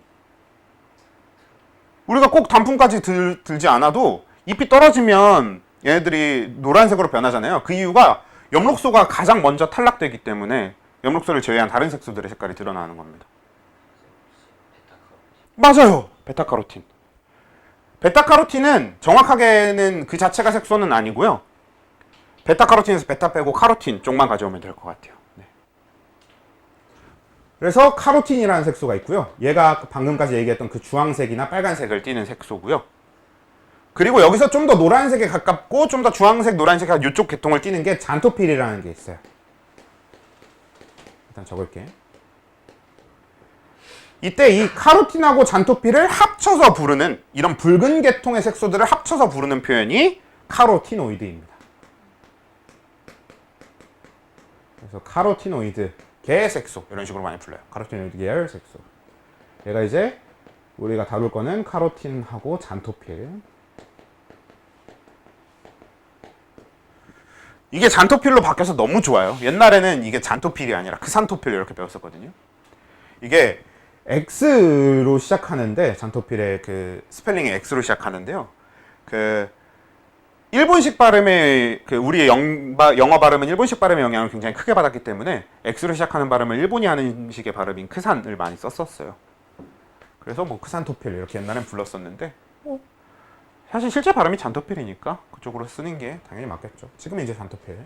우리가 꼭 단풍까지 들지 않아도 잎이 떨어지면 얘네들이 노란색으로 변하잖아요. 그 이유가 엽록소가 가장 먼저 탈락되기 때문에 엽록소를 제외한 다른 색소들의 색깔이 드러나는 겁니다. 맞아요. 베타카로틴. 베타카로틴은 정확하게는 그 자체가 색소는 아니고요. 베타카로틴에서 베타 빼고 카로틴 쪽만 가져오면 될 것 같아요. 네. 그래서 카로틴이라는 색소가 있고요. 얘가 방금까지 얘기했던 그 주황색이나 빨간색을 띠는 색소고요. 그리고 여기서 좀 더 노란색에 가깝고 좀 더 주황색, 노란색이 이쪽 계통을 띠는 게 잔토필이라는 게 있어요. 일단 적을게. 이때 이 카로틴하고 잔토필을 합쳐서 부르는 이런 붉은 계통의 색소들을 합쳐서 부르는 표현이 카로티노이드입니다. 그래서 카로티노이드 계열 색소 이런 식으로 많이 불러요. 카로티노이드 계열 색소. 얘가 이제 우리가 다룰 거는 카로틴하고 잔토필. 이게 잔토필로 바뀌어서 너무 좋아요. 옛날에는 이게 잔토필이 아니라 크산토필 이렇게 배웠었거든요. 이게 X로 시작하는데 잔토필의 그 스펠링이 X로 시작하는데요. 그 일본식 발음의 그 우리의 영어 발음은 일본식 발음의 영향을 굉장히 크게 받았기 때문에 X로 시작하는 발음을 일본이 하는 식의 발음인 크산을 많이 썼었어요. 그래서 뭐 크산토필 이렇게 옛날엔 불렀었는데 사실 실제 발음이 잔토필이니까 그쪽으로 쓰는 게 당연히 맞겠죠. 지금은 이제 잔토필.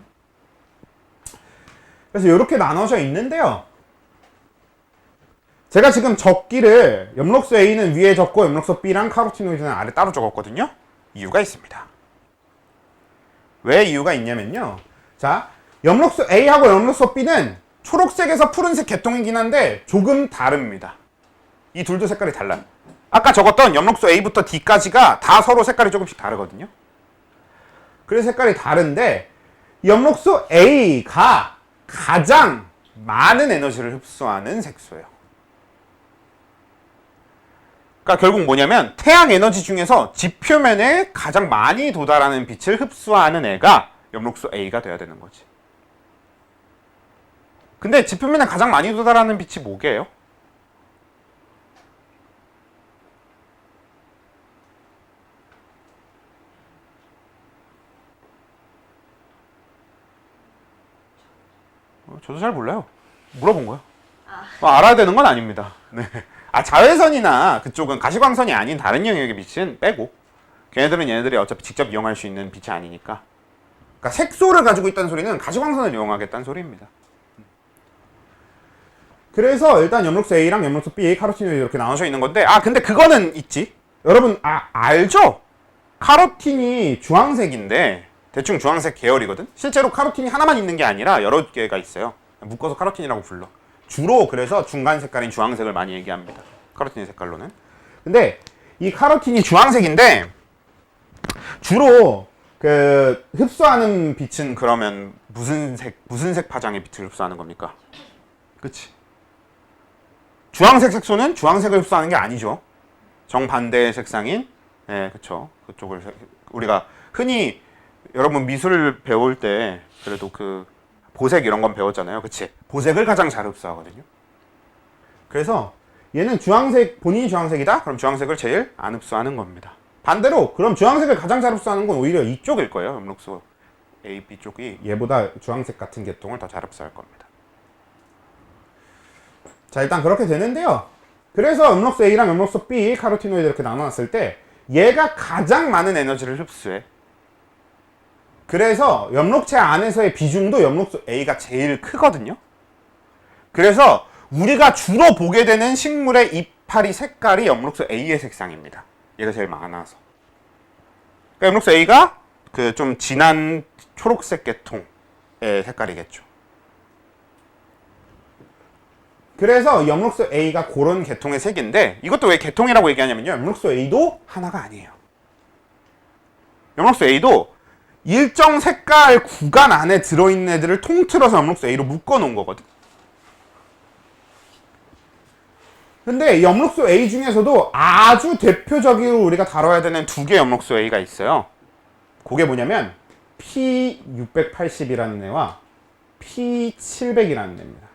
그래서 이렇게 나눠져 있는데요. 제가 지금 적기를 엽록소 A는 위에 적고 엽록소 B랑 카로티노이드는 아래 따로 적었거든요. 이유가 있습니다. 왜 이유가 있냐면요. 자, 엽록소 A하고 엽록소 B는 초록색에서 푸른색 계통이긴 한데 조금 다릅니다. 이 둘도 색깔이 달라요. 아까 적었던 엽록소 A부터 D까지가 다 서로 색깔이 조금씩 다르거든요. 그래서 색깔이 다른데 엽록소 A가 가장 많은 에너지를 흡수하는 색소예요. 그러니까 결국 뭐냐면 태양 에너지 중에서 지표면에 가장 많이 도달하는 빛을 흡수하는 애가 엽록소 A가 돼야 되는 거지. 근데 지표면에 가장 많이 도달하는 빛이 뭐게요? 저도 잘 몰라요. 물어본 거예요. 알아야 되는 건 아닙니다. 네. 자외선이나 그쪽은 가시광선이 아닌 다른 영역의 빛은 빼고 걔네들은 얘네들이 어차피 직접 이용할 수 있는 빛이 아니니까. 그러니까 색소를 가지고 있다는 소리는 가시광선을 이용하겠다는 소리입니다. 그래서 일단 엽록소 A랑 엽록소 B, 카로틴이 이렇게 나눠져 있는 건데 근데 그거는 있지. 여러분 알죠? 카로틴이 주황색인데 대충 주황색 계열이거든. 실제로 카로틴이 하나만 있는 게 아니라 여러 개가 있어요. 묶어서 카로틴이라고 불러. 주로 그래서 중간 색깔인 주황색을 많이 얘기합니다. 카로틴 색깔로는. 근데 이 카로틴이 주황색인데 주로 그 흡수하는 빛은 그러면 무슨 색 파장의 빛을 흡수하는 겁니까? 그치? 주황색 색소는 주황색을 흡수하는 게 아니죠. 정반대의 색상인 그쵸. 그쪽을 우리가 흔히 여러분 미술 배울 때 그래도 그 보색 이런 건 배웠잖아요. 그치? 보색을 가장 잘 흡수하거든요. 그래서 얘는 주황색, 본인이 주황색이다? 그럼 주황색을 제일 안 흡수하는 겁니다. 반대로 그럼 주황색을 가장 잘 흡수하는 건 오히려 이쪽일 거예요. 엽록소 A, B 쪽이 얘보다 주황색 같은 계통을 더 잘 흡수할 겁니다. 자, 일단 그렇게 되는데요. 그래서 엽록소 A랑 엽록소 B, 카로티노이드 이렇게 나눠놨을 때 얘가 가장 많은 에너지를 흡수해. 그래서 엽록체 안에서의 비중도 엽록소 A가 제일 크거든요. 그래서 우리가 주로 보게 되는 식물의 이파리 색깔이 엽록소 A의 색상입니다. 얘가 제일 많아서. 그러니까 엽록소 A가 그 좀 진한 초록색 계통의 색깔이겠죠. 그래서 엽록소 A가 그런 계통의 색인데 이것도 왜 계통이라고 얘기하냐면요. 엽록소 A도 하나가 아니에요. 엽록소 A도 일정 색깔 구간 안에 들어있는 애들을 통틀어서 엽록소 A로 묶어놓은 거거든. 근데 엽록소 A 중에서도 아주 대표적으로 우리가 다뤄야 되는 두 개의 엽록소 A가 있어요. 그게 뭐냐면 P680이라는 애와 P700이라는 애입니다.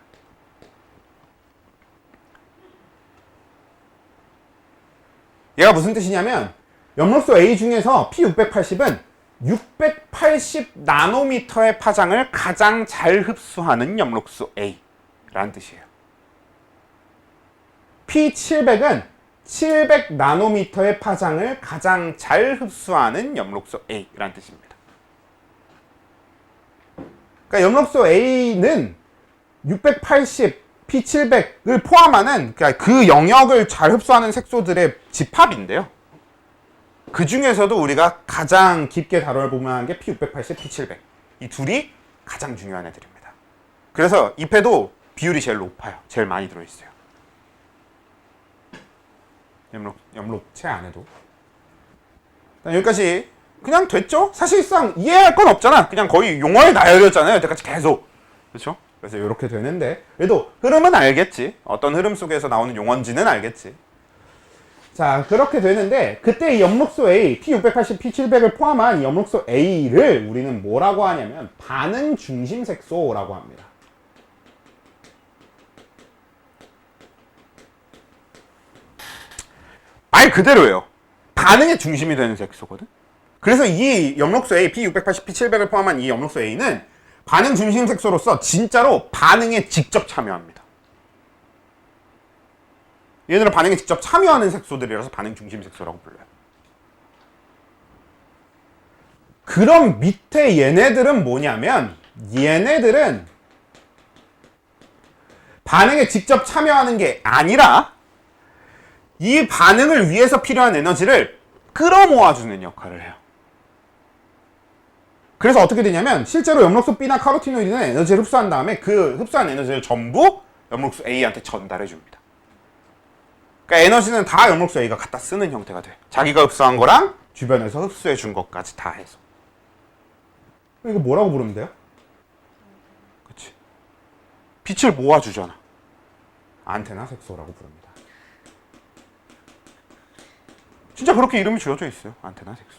얘가 무슨 뜻이냐면 엽록소 A 중에서 P680은 680 나노미터의 파장을 가장 잘 흡수하는 염록소 A라는 뜻이에요. P700은 700 나노미터의 파장을 가장 잘 흡수하는 염록소 A라는 뜻입니다. 그러니까 염록소 A는 680, P700을 포함하는 그러니까 그 영역을 잘 흡수하는 색소들의 집합인데요. 그 중에서도 우리가 가장 깊게 다뤄볼 만한 게 P680, P700. 이 둘이 가장 중요한 애들입니다. 그래서 잎에도 비율이 제일 높아요. 제일 많이 들어있어요. 염록체 안에도. 여기까지 그냥 됐죠? 사실상 이해할 건 없잖아. 그냥 거의 용어의 나열이었잖아요. 여태까지 계속. 그렇죠? 그래서 이렇게 되는데 그래도 흐름은 알겠지. 어떤 흐름 속에서 나오는 용어인지는 알겠지. 자, 그렇게 되는데 그때 이 염록소 A, P680, P700을 포함한 이 염록소 A를 우리는 뭐라고 하냐면 반응 중심 색소라고 합니다. 말 그대로예요. 반응의 중심이 되는 색소거든. 그래서 이 염록소 A, P680, P700을 포함한 이 염록소 A는 반응 중심 색소로서 진짜로 반응에 직접 참여합니다. 얘네들은 반응에 직접 참여하는 색소들이라서 반응 중심 색소라고 불러요. 그럼 밑에 얘네들은 뭐냐면 얘네들은 반응에 직접 참여하는 게 아니라 이 반응을 위해서 필요한 에너지를 끌어모아주는 역할을 해요. 그래서 어떻게 되냐면 실제로 염록소 B나 카로티노이드는 에너지를 흡수한 다음에 그 흡수한 에너지를 전부 염록소 A한테 전달해 줍니다. 그러니까 에너지는 다 염록소 A가 갖다 쓰는 형태가 돼. 자기가 흡수한 거랑 주변에서 흡수해 준 것까지 다 해서. 이거 뭐라고 부르면 돼요? 그치. 빛을 모아주잖아. 안테나 색소라고 부릅니다. 진짜 그렇게 이름이 지어져 있어요. 안테나 색소.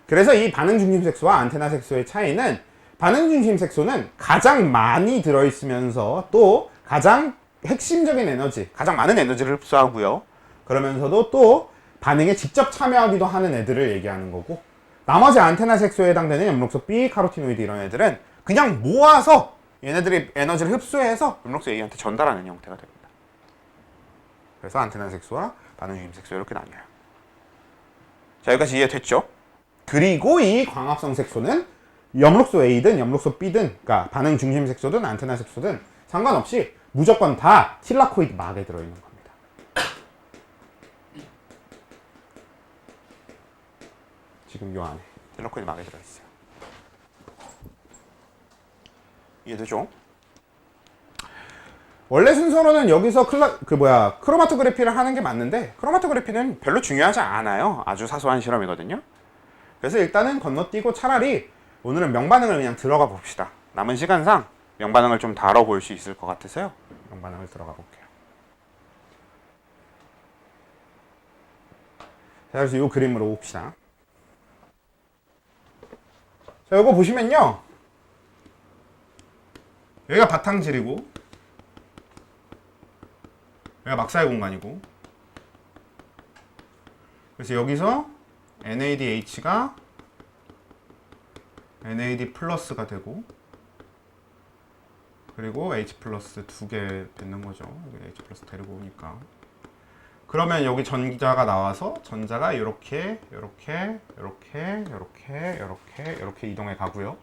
그래서 이 반응 중심 색소와 안테나 색소의 차이는 반응 중심 색소는 가장 많이 들어있으면서 또 가장 핵심적인 에너지, 가장 많은 에너지를 흡수하고요. 그러면서도 또 반응에 직접 참여하기도 하는 애들을 얘기하는 거고 나머지 안테나 색소에 해당되는 염록소 B, 카로티노이드 이런 애들은 그냥 모아서 얘네들이 에너지를 흡수해서 염록소 A한테 전달하는 형태가 됩니다. 그래서 안테나 색소와 반응 중심 색소 이렇게 나뉘어요. 자, 여기까지 이해됐죠? 그리고 이 광합성 색소는 염록소 A든 염록소 B든 그러니까 반응 중심 색소든 안테나 색소든 상관없이 무조건 다 틸라코이드 막에 들어있는 겁니다. 지금 요 안에 틸라코이드 막에 들어있어요. 이해되죠? 원래 순서로는 여기서 크로마토그래피를 하는 게 맞는데 크로마토그래피는 별로 중요하지 않아요. 아주 사소한 실험이거든요. 그래서 일단은 건너뛰고 차라리 오늘은 명반응을 그냥 들어가 봅시다. 남은 시간상 명반응을 좀 다뤄볼 수 있을 것 같아서요. 명반응을 들어가 볼게요. 자, 그래서 이 그림으로 봅시다. 자, 이거 보시면요. 여기가 바탕질이고 여기가 막사의 공간이고 그래서 여기서 NADH가 NAD 플러스가 되고 그리고 H 플러스 2개 뱉는 거죠. 여기 H 플러스 데리고 오니까. 그러면 여기 전자가 나와서 전자가 이렇게 이동해 가고요.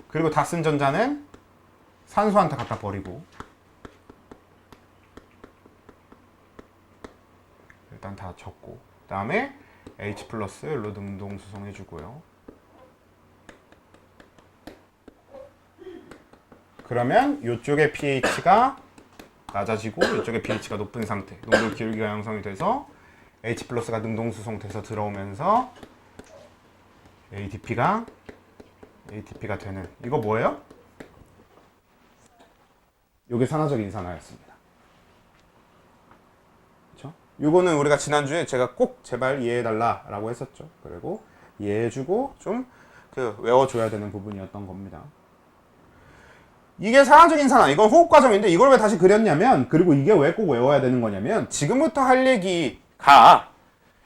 그리고 다 쓴 전자는 산소한테 갖다 버리고 일단 다 적고 그 다음에 H 플러스 일로 능동 수송해 주고요. 그러면 이쪽의 pH가 낮아지고 이쪽의 pH가 높은 상태 농도 기울기가 형성이 돼서 H 플러스가 능동 수송돼서 들어오면서 ATP가 되는 이거 뭐예요? 이게 산화적 인산화였습니다. 그렇죠? 이거는 우리가 지난주에 제가 꼭 제발 이해해달라 라고 했었죠. 그리고 이해해주고 좀 외워줘야 되는 부분이었던 겁니다. 이게 산화적 인산화, 이건 호흡 과정인데 이걸 왜 다시 그렸냐면 그리고 이게 왜 꼭 외워야 되는 거냐면 지금부터 할 얘기가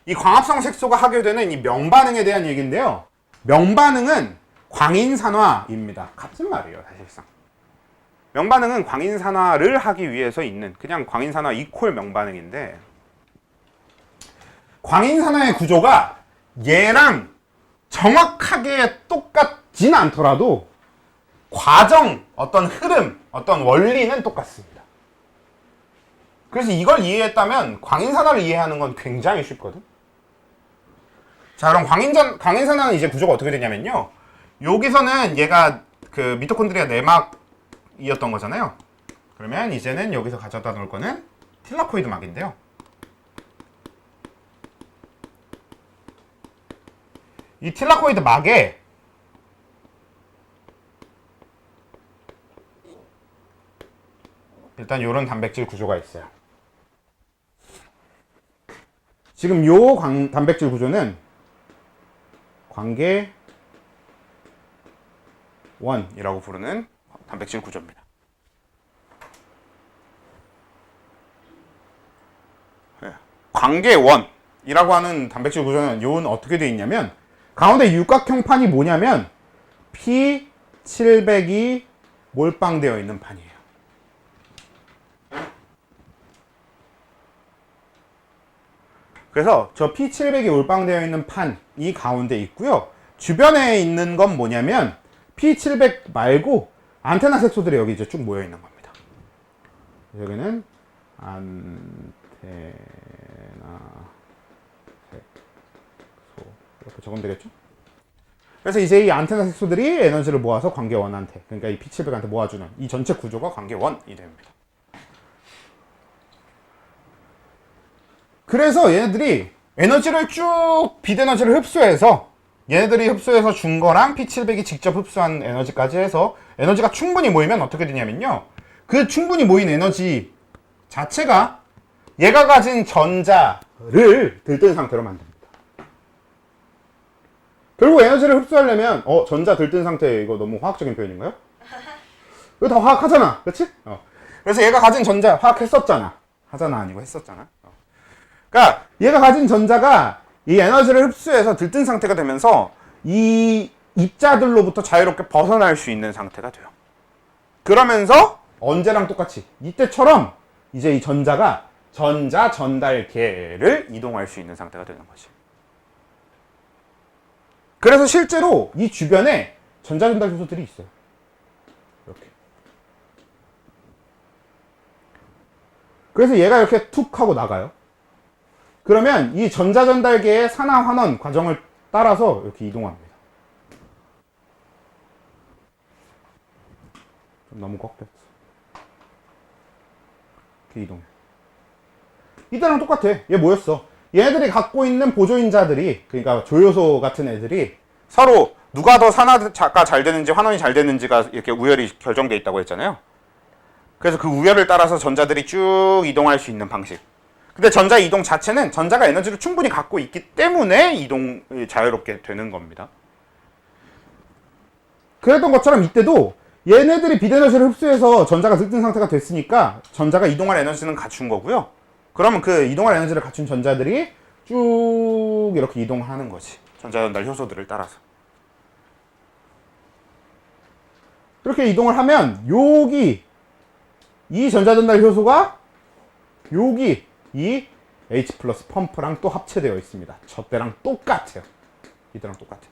이 광합성 색소가 하게 되는 이 명반응에 대한 얘기인데요. 명반응은 광인산화입니다. 같은 말이에요, 사실상. 명반응은 광인산화를 하기 위해서 있는 그냥 광인산화 이퀄 명반응인데, 광인산화의 구조가 얘랑 정확하게 똑같진 않더라도 과정, 어떤 흐름, 어떤 원리는 똑같습니다. 그래서 이걸 이해했다면 광인산화를 이해하는 건 굉장히 쉽거든. 자, 그럼 광인산화는 이제 구조가 어떻게 되냐면요. 여기서는 얘가 그 미토콘드리아 내막이었던 거잖아요. 그러면 이제는 여기서 가져다 놓을 거는 틸라코이드 막인데요. 이 틸라코이드 막에 일단 이런 단백질 구조가 있어요. 지금 요 단백질 구조는 관계 1이라고 부르는 단백질 구조입니다. 관계 1이라고 하는 단백질 구조는 요건 어떻게 되어 있냐면, 가운데 육각형 판이 뭐냐면 P700이 몰빵되어 있는 판이에요. 그래서 저 P700이 몰빵되어 있는 판이 가운데 있고요. 주변에 있는 건 뭐냐면 P700 말고 안테나 색소들이 여기 이제 쭉 모여 있는 겁니다. 여기는 안테나 색소 이렇게 적으면 되겠죠? 그래서 이제 이 안테나 색소들이 에너지를 모아서 관계 1한테, 그러니까 이 P700한테 모아주는 이 전체 구조가 관계 1이 됩니다. 그래서 얘네들이 에너지를 쭉 빛에너지를 흡수해서, 얘네들이 흡수해서 준 거랑 P700이 직접 흡수한 에너지까지 해서 에너지가 충분히 모이면 어떻게 되냐면요, 그 충분히 모인 에너지 자체가 얘가 가진 전자를 들뜬 상태로 만듭니다. 결국 에너지를 흡수하려면 전자 들뜬 상태, 이거 너무 화학적인 표현인가요? 이거 다 화학하잖아, 그렇지? 그래서 얘가 가진 전자 화학했었잖아. 하잖아 아니고 했었잖아. 그러니까 얘가 가진 전자가 이 에너지를 흡수해서 들뜬 상태가 되면서 이 입자들로부터 자유롭게 벗어날 수 있는 상태가 돼요. 그러면서 언제랑 똑같이 이때처럼 이제 이 전자가 전자 전달계를 이동할 수 있는 상태가 되는 거지. 그래서 실제로 이 주변에 전자 전달 효소들이 있어요. 이렇게. 그래서 얘가 이렇게 툭 하고 나가요. 그러면 이 전자전달계의 산화환원 과정을 따라서 이렇게 이동합니다. 좀 너무 꺾였어. 이렇게 이동해. 이때랑 똑같아. 얘 뭐였어? 얘네들이 갖고 있는 보조인자들이, 그러니까 조효소 같은 애들이 서로 누가 더 산화가 잘 되는지 환원이 잘 되는지가 이렇게 우열이 결정돼 있다고 했잖아요. 그래서 그 우열을 따라서 전자들이 쭉 이동할 수 있는 방식. 근데 전자 이동 자체는 전자가 에너지를 충분히 갖고 있기 때문에 이동이 자유롭게 되는 겁니다. 그랬던 것처럼 이때도 얘네들이 빛에너지를 흡수해서 전자가 들뜬 상태가 됐으니까 전자가 이동할 에너지는 갖춘 거고요. 그러면 그 이동할 에너지를 갖춘 전자들이 쭉 이렇게 이동하는 거지. 전자전달 효소들을 따라서. 그렇게 이동을 하면 여기 이 전자전달 효소가 여기 이 H 플러스 펌프랑 또 합체되어 있습니다. 저 때랑 똑같아요. 이때랑 똑같아요.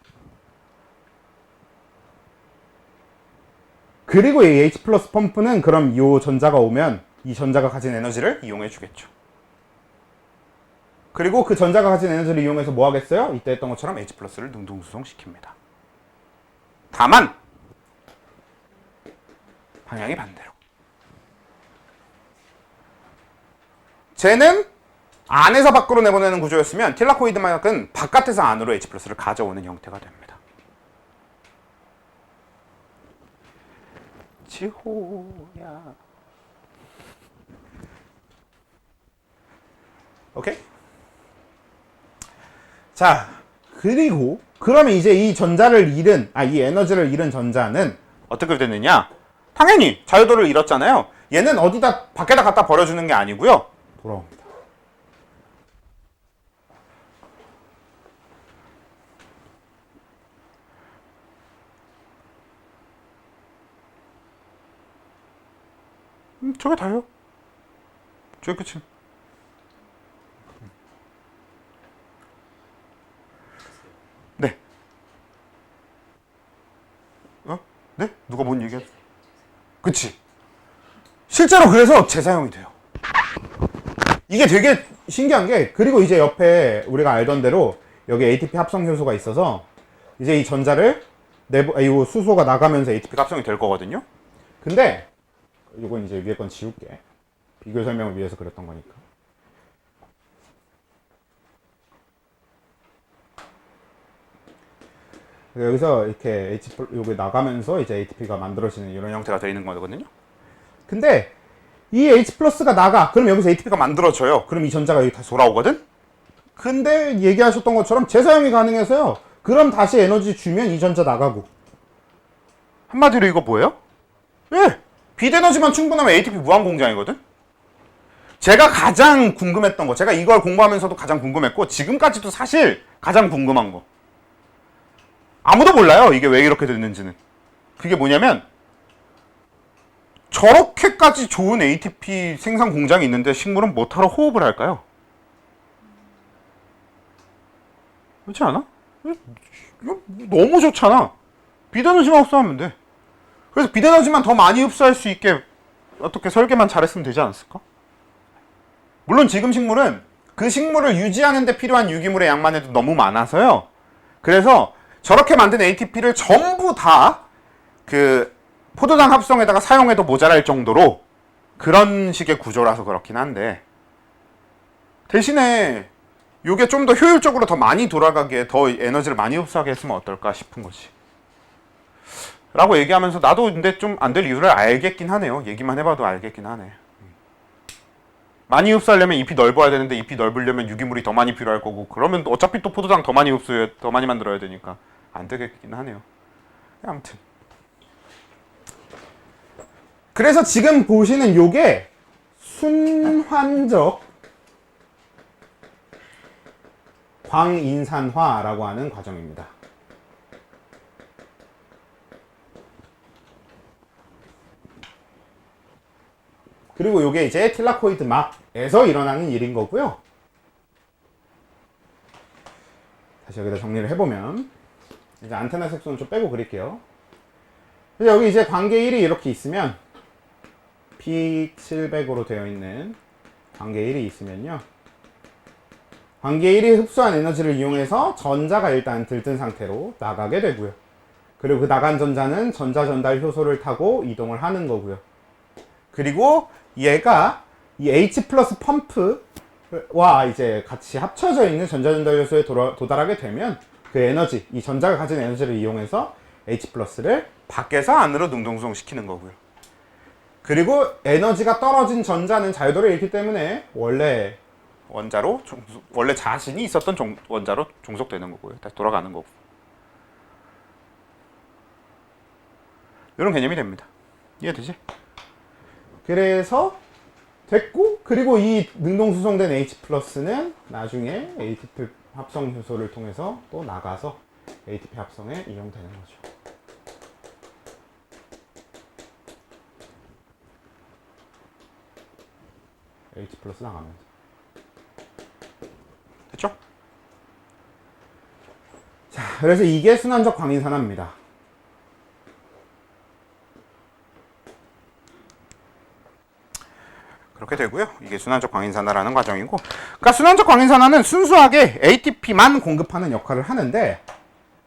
그리고 이 H 플러스 펌프는 그럼 이 전자가 오면 이 전자가 가진 에너지를 이용해 주겠죠. 그리고 그 전자가 가진 에너지를 이용해서 뭐 하겠어요? 이때 했던 것처럼 H 플러스를 능동수송시킵니다. 다만 방향이 반대로. 쟤는 안에서 밖으로 내보내는 구조였으면 틸라코이드 막은 바깥에서 안으로 H 플러스를 가져오는 형태가 됩니다. 지호야. 오케이? 자, 그리고 그러면 이제 이 전자를 잃은, 이 에너지를 잃은 전자는 어떻게 되느냐? 당연히 자유도를 잃었잖아요. 얘는 어디다 밖에다 갖다 버려주는 게 아니고요. 돌아옵니다. 저게 다예요. 저게 끝이. 네. 네? 누가 뭔 얘기야? 그치. 실제로 그래서 재사용이 돼요. 이게 되게 신기한 게, 그리고 이제 옆에 우리가 알던 대로 여기 ATP 합성 효소가 있어서 이제 이 전자를 이 수소가 나가면서 ATP가 합성이 될 거거든요. 근데 이건 이제 위에 건 지울게. 비교 설명을 위해서 그렸던 거니까. 여기서 이렇게 여기 나가면서 이제 ATP가 만들어지는 이런 형태가 되어 있는 거거든요. 근데 이 H+가 나가. 그럼 여기서 ATP가 만들어져요. 그럼 이 전자가 여기 다시 돌아오거든? 근데 얘기하셨던 것처럼 재사용이 가능해서요. 그럼 다시 에너지 주면 이 전자 나가고. 한마디로 이거 뭐예요? 예! 빛에너지만 충분하면 ATP 무한공장이거든? 제가 가장 궁금했던 거, 제가 이걸 공부하면서도 가장 궁금했고 지금까지도 사실 가장 궁금한 거, 아무도 몰라요. 이게 왜 이렇게 됐는지는. 그게 뭐냐면 저렇게까지 좋은 ATP 생산 공장이 있는데 식물은 뭐하러 호흡을 할까요? 그렇지 않아? 이거 너무 좋잖아. 빛에너지만 흡수하면 돼. 그래서 빛에너지만 더 많이 흡수할 수 있게 어떻게 설계만 잘했으면 되지 않았을까? 물론 지금 식물은 그 식물을 유지하는 데 필요한 유기물의 양만 해도 너무 많아서요. 그래서 저렇게 만든 ATP를 전부 다 그 포도당 합성에다가 사용해도 모자랄 정도로 그런 식의 구조라서 그렇긴 한데, 대신에 이게 좀 더 효율적으로 더 많이 돌아가게, 더 에너지를 많이 흡수하게 했으면 어떨까 싶은 거지. 라고 얘기하면서 나도 근데 좀 안 될 이유를 알겠긴 하네요. 얘기만 해봐도 알겠긴 하네. 많이 흡수하려면 잎이 넓어야 되는데 잎이 넓으려면 유기물이 더 많이 필요할 거고, 그러면 어차피 또 포도당 더 많이 더 많이 만들어야 되니까 안 되겠긴 하네요. 아무튼 그래서 지금 보시는 요게 순환적 광인산화라고 하는 과정입니다. 그리고 요게 이제 틸라코이드 막에서 일어나는 일인 거고요. 다시 여기다 정리를 해보면, 이제 안테나 색소는 좀 빼고 그릴게요. 그래서 여기 이제 관계 1이 이렇게 있으면, P700으로 되어 있는 관계 1이 있으면요, 관계 1이 흡수한 에너지를 이용해서 전자가 일단 들뜬 상태로 나가게 되고요. 그리고 그 나간 전자는 전자 전달 효소를 타고 이동을 하는 거고요. 그리고 얘가 이 H 플러스 펌프와 이제 같이 합쳐져 있는 전자 전달 효소에 도달하게 되면 그 에너지, 이 전자가 가진 에너지를 이용해서 H 플러스를 밖에서 안으로 능동성 시키는 거고요. 그리고 에너지가 떨어진 전자는 자유도를 잃기 때문에 원래 원자로 원래 자신이 있었던 원자로 종속되는 거고요. 다시 돌아가는 거고. 이런 개념이 됩니다. 이해되지? 그래서 됐고, 그리고 이 능동수성된 H 플러스는 나중에 ATP 합성 효소를 통해서 또 나가서 ATP 합성에 이용되는 거죠. H 플러스 나가면서. 됐죠? 자, 그래서 이게 순환적 광인산화입니다. 그렇게 되고요. 이게 순환적 광인산화라는 과정이고, 그러니까 순환적 광인산화는 순수하게 ATP만 공급하는 역할을 하는데,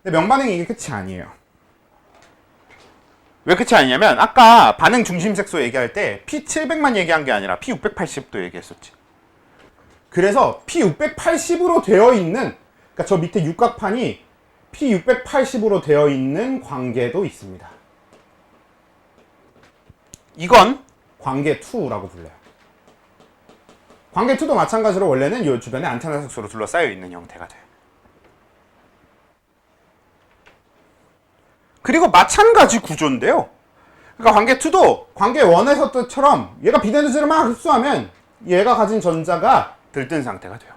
근데 명반응이 이게 끝이 아니에요. 왜 끝이 아니냐면, 아까 반응 중심색소 얘기할 때 P700만 얘기한 게 아니라 P680도 얘기했었지. 그래서 P680으로 되어 있는, 그러니까 저 밑에 육각판이 P680으로 되어 있는 관계도 있습니다. 이건 관계 2라고 불려요. 관계 2도 마찬가지로 원래는 이 주변에 안테나 색소로 둘러싸여 있는 형태가 돼요. 그리고 마찬가지 구조인데요. 그러니까 관계 2도 관계 1에서처럼 얘가 비에너지를 막 흡수하면 얘가 가진 전자가 들뜬 상태가 돼요.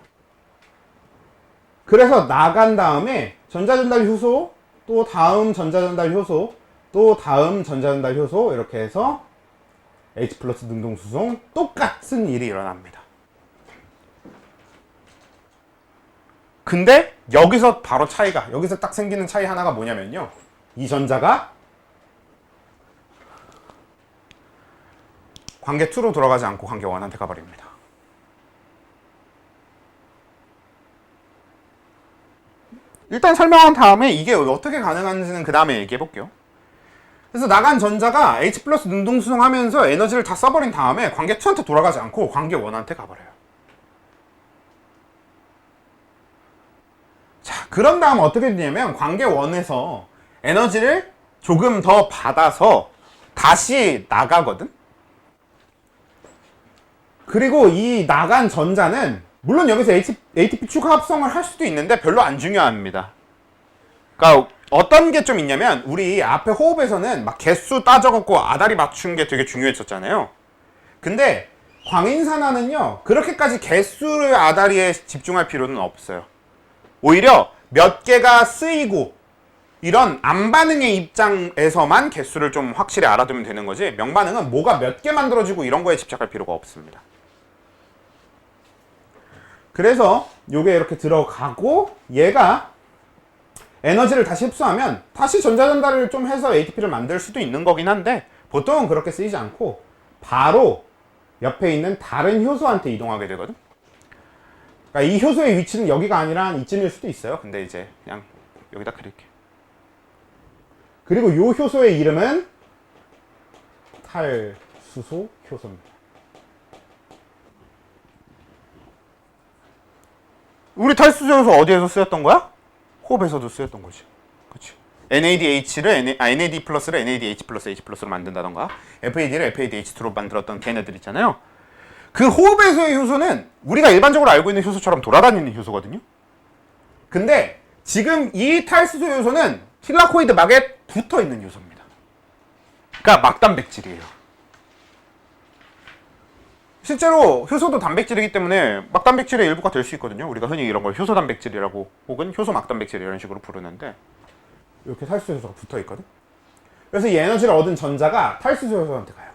그래서 나간 다음에 전자전달 효소, 또 다음 전자전달 효소, 또 다음 전자전달 효소, 이렇게 해서 H 플러스 능동수송 똑같은 일이 일어납니다. 근데 여기서 바로 차이가, 여기서 딱 생기는 차이 하나가 뭐냐면요, 이 전자가 관계 2로 돌아가지 않고 관계 1한테 가버립니다. 일단 설명한 다음에 이게 어떻게 가능한지는 그 다음에 얘기해 볼게요. 그래서 나간 전자가 H 플러스 능동수송하면서 에너지를 다 써버린 다음에 관계 2한테 돌아가지 않고 관계 1한테 가버려요. 자, 그런 다음 어떻게 되냐면 관계 1에서 에너지를 조금 더 받아서 다시 나가거든? 그리고 이 나간 전자는 물론 여기서 ATP 추가 합성을 할 수도 있는데 별로 안 중요합니다. 그러니까 어떤 게 좀 있냐면 우리 앞에 호흡에서는 막 개수 따져갖고 아다리 맞춘 게 되게 중요했었잖아요. 근데 광인산화는요 그렇게까지 개수를 아다리에 집중할 필요는 없어요. 오히려 몇 개가 쓰이고 이런 암반응의 입장에서만 개수를 좀 확실히 알아두면 되는 거지, 명반응은 뭐가 몇 개 만들어지고 이런 거에 집착할 필요가 없습니다. 그래서 요게 이렇게 들어가고 얘가 에너지를 다시 흡수하면 다시 전자전달을 좀 해서 ATP를 만들 수도 있는 거긴 한데 보통은 그렇게 쓰이지 않고 바로 옆에 있는 다른 효소한테 이동하게 되거든. 그러니까 이 효소의 위치는 여기가 아니라 이쯤일 수도 있어요. 근데 이제 그냥 여기다 그릴게. 그리고 요 효소의 이름은 탈수소 효소입니다. 우리 탈수소 효소 어디에서 쓰였던 거야? 호흡에서도 쓰였던 거지. 그치? NADH를 NAD 플러스를 NADH 플러스 H 플러스로 만든다던가 FAD를 FADH2로 만들었던 걔네들 있잖아요. 그 호흡에서의 효소는 우리가 일반적으로 알고 있는 효소처럼 돌아다니는 효소거든요. 근데 지금 이 탈수소 효소는 틸라코이드 막에 붙어 있는 효소입니다. 그러니까 막단백질이에요. 실제로 효소도 단백질이기 때문에 막단백질의 일부가 될 수 있거든요. 우리가 흔히 이런 걸 효소 단백질이라고 혹은 효소 막단백질 이런 식으로 부르는데 이렇게 탈수소 효소가 붙어 있거든. 그래서 이 에너지를 얻은 전자가 탈수소 효소한테 가요.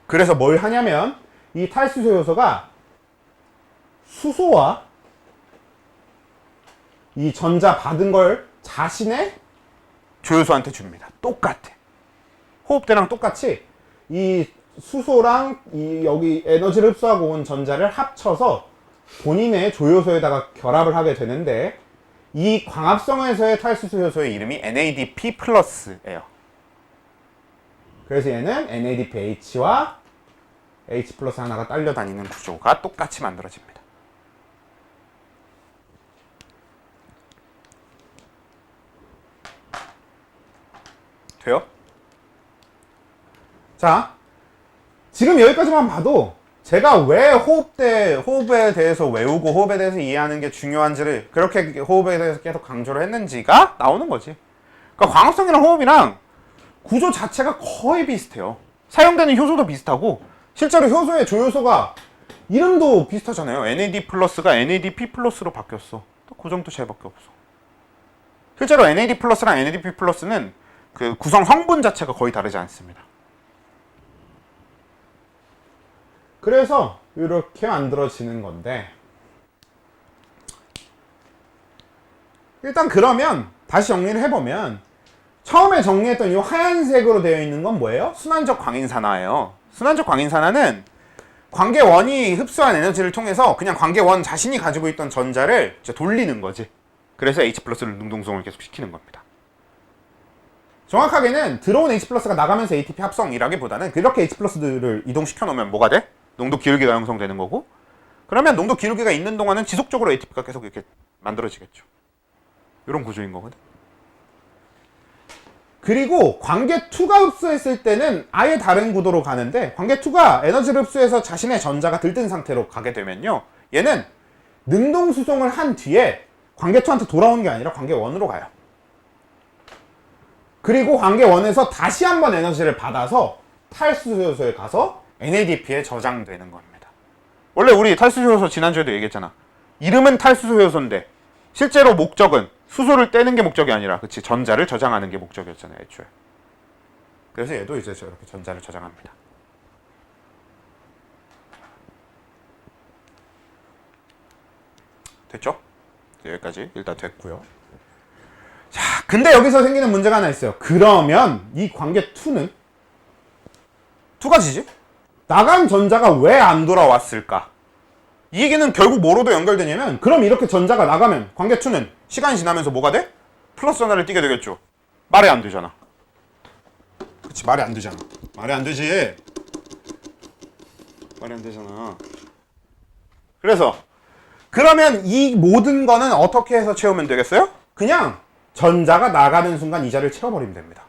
그래서 뭘 하냐면 이 탈수소 효소가 수소와 이 전자 받은 걸 자신의 조효소한테 줍니다. 똑같아. 호흡 때랑 똑같이 이 수소랑 이 여기 에너지를 흡수하고 온 전자를 합쳐서 본인의 조효소에다가 결합을 하게 되는데 이 광합성에서의 탈수소 효소의 이름이 NADP 플러스예요. 그래서 얘는 NADPH와 H 플러스 하나가 딸려 다니는 구조가 똑같이 만들어집니다. 돼요? 자, 지금 여기까지만 봐도 제가 왜 호흡에 대해서 외우고 호흡에 대해서 이해하는 게 중요한지를 그렇게 호흡에 대해서 계속 강조를 했는지가 나오는 거지. 그러니까 광합성이랑 호흡이랑 구조 자체가 거의 비슷해요. 사용되는 효소도 비슷하고 실제로 효소의 조효소가 이름도 비슷하잖아요. NAD 플러스가 NADP 플러스로 바뀌었어. 그 정도 차이밖에 없어. 실제로 NAD 플러스랑 NADP 플러스는 그 구성 성분 자체가 거의 다르지 않습니다. 그래서 이렇게 만들어지는 건데 일단 그러면 다시 정리를 해보면 처음에 정리했던 이 하얀색으로 되어 있는 건 뭐예요? 순환적 광인산화예요. 순환적 광인산화는 관계 1이 흡수한 에너지를 통해서 그냥 관계 1 자신이 가지고 있던 전자를 이제 돌리는 거지. 그래서 H 플러스를 능동성을 계속 시키는 겁니다. 정확하게는 들어온 H 플러스가 나가면서 ATP 합성이라기보다는 그렇게 H 플러스들을 이동시켜 놓으면 뭐가 돼? 농도 기울기가 형성되는 거고, 그러면 농도 기울기가 있는 동안은 지속적으로 ATP가 계속 이렇게 만들어지겠죠. 이런 구조인 거거든. 그리고 관계 2가 흡수했을 때는 아예 다른 구도로 가는데 관계 2가 에너지를 흡수해서 자신의 전자가 들뜬 상태로 가게 되면요, 얘는 능동 수송을 한 뒤에 관계 2한테 돌아오는 게 아니라 관계 1으로 가요. 그리고 관계 1에서 다시 한번 에너지를 받아서 탈수소 요소에 가서 NADP에 저장되는 겁니다. 원래 우리 탈수소 요소 지난주에도 얘기했잖아. 이름은 탈수소 요소인데 실제로 목적은 수소를 떼는 게 목적이 아니라, 그치, 전자를 저장하는 게 목적이었잖아요, 애초에. 그래서 얘도 이제 저렇게 전자를 저장합니다. 됐죠? 여기까지 일단 됐고요. 자, 근데 여기서 생기는 문제가 하나 있어요. 그러면 이 관계 2는 두 가지지. 나간 전자가 왜 안 돌아왔을까? 이 얘기는 결국 뭐로도 연결되냐면, 그럼 이렇게 전자가 나가면 관계 2는 시간이 지나면서 뭐가 돼? 플러스 전화를 띠게 되겠죠. 말이 안 되잖아. 그치, 말이 안 되잖아. 말이 안 되지. 말이 안 되잖아. 그래서 그러면 이 모든 거는 어떻게 해서 채우면 되겠어요? 그냥 전자가 나가는 순간 이 자리를 채워버리면 됩니다.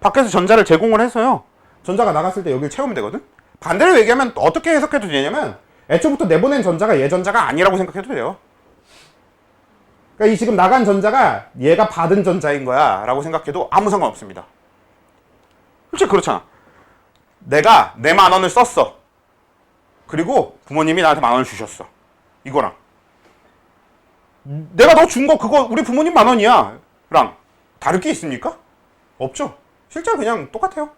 밖에서 전자를 제공을 해서요, 전자가 나갔을 때 여기를 채우면 되거든? 반대로 얘기하면 어떻게 해석해도 되냐면, 애초부터 내보낸 전자가 얘 전자가 아니라고 생각해도 돼요. 그러니까 이 지금 나간 전자가 얘가 받은 전자인 거야 라고 생각해도 아무 상관없습니다. 솔직히 그렇잖아. 내가 내 10,000원을 썼어. 그리고 부모님이 나한테 10,000원을 주셨어. 이거랑 내가 너 준 거 그거 우리 부모님 10,000원이야 랑 다를 게 있습니까? 없죠. 실제로 그냥 똑같아요.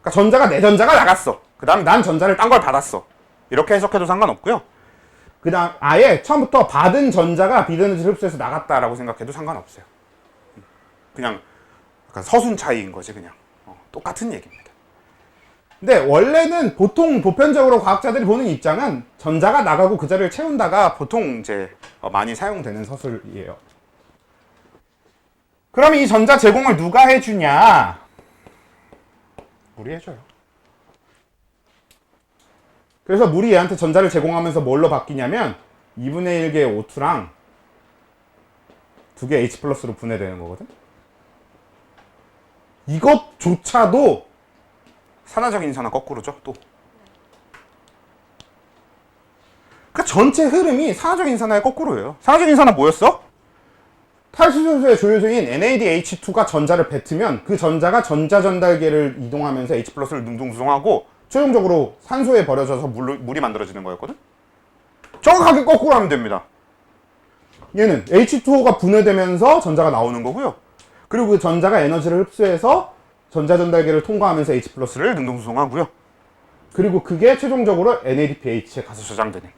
그러니까 전자가 내 전자가 나갔어. 그 다음에 난 전자를 딴 걸 받았어. 이렇게 해석해도 상관없고요. 그 다음 아예 처음부터 받은 전자가 비대너지를 흡수해서 나갔다라고 생각해도 상관없어요. 그냥 약간 서순 차이인 거지. 그냥 똑같은 얘기입니다. 근데 원래는 보통 보편적으로 과학자들이 보는 입장은 전자가 나가고 그 자리를 채운다가 보통 이제 많이 사용되는 서술이에요. 그럼 이 전자 제공을 누가 해주냐? 물이 해줘요. 그래서 물이 얘한테 전자를 제공하면서 뭘로 바뀌냐면 2분의 1개의 O2랑 2개 H 플러스로 분해되는 거거든. 이것조차도 산화적 인산화 거꾸로죠, 또. 그러니까 전체 흐름이 산화적 인산화의 거꾸로예요. 산화적 인산화 뭐였어? 탈수소수의 조효소인 NADH2가 전자를 뱉으면 그 전자가 전자 전달계를 이동하면서 H 플러스를 능동수송하고 최종적으로 산소에 버려져서 물이 만들어지는 거였거든? 정확하게 거꾸로 하면 됩니다. 얘는 H2O가 분해되면서 전자가 나오는 거고요. 그리고 그 전자가 에너지를 흡수해서 전자 전달계를 통과하면서 H 플러스를 능동수송하고요. 그리고 그게 최종적으로 NADPH에 가서 저장되는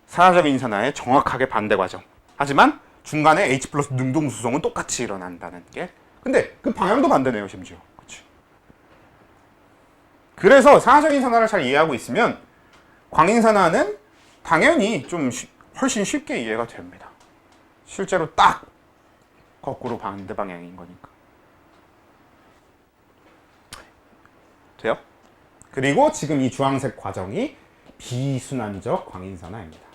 산화적 인산화의 정확하게 반대 과정. 하지만 중간에 H 플러스 능동수송은 똑같이 일어난다는 게. 근데 그 방향도 반대네요, 심지어. 그치? 그래서 산화적 인산화를 잘 이해하고 있으면 광인산화는 당연히 좀 훨씬 쉽게 이해가 됩니다. 실제로 딱 거꾸로 반대 방향인 거니까. 돼요? 그리고 지금 이 주황색 과정이 비순환적 광인산화입니다.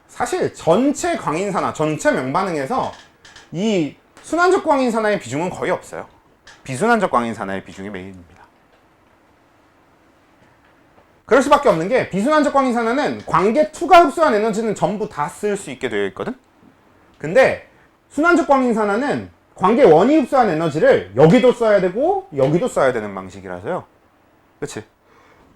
사실 전체 광인산화, 전체 명반응에서 이 순환적 광인산화의 비중은 거의 없어요. 비순환적 광인산화의 비중이 메인입니다. 그럴 수밖에 없는 게 비순환적 광인산화는 관계 2가 흡수한 에너지는 전부 다 쓸 수 있게 되어 있거든? 근데 순환적 광인산화는 관계 1이 흡수한 에너지를 여기도 써야 되고 여기도 써야 되는 방식이라서요. 그치?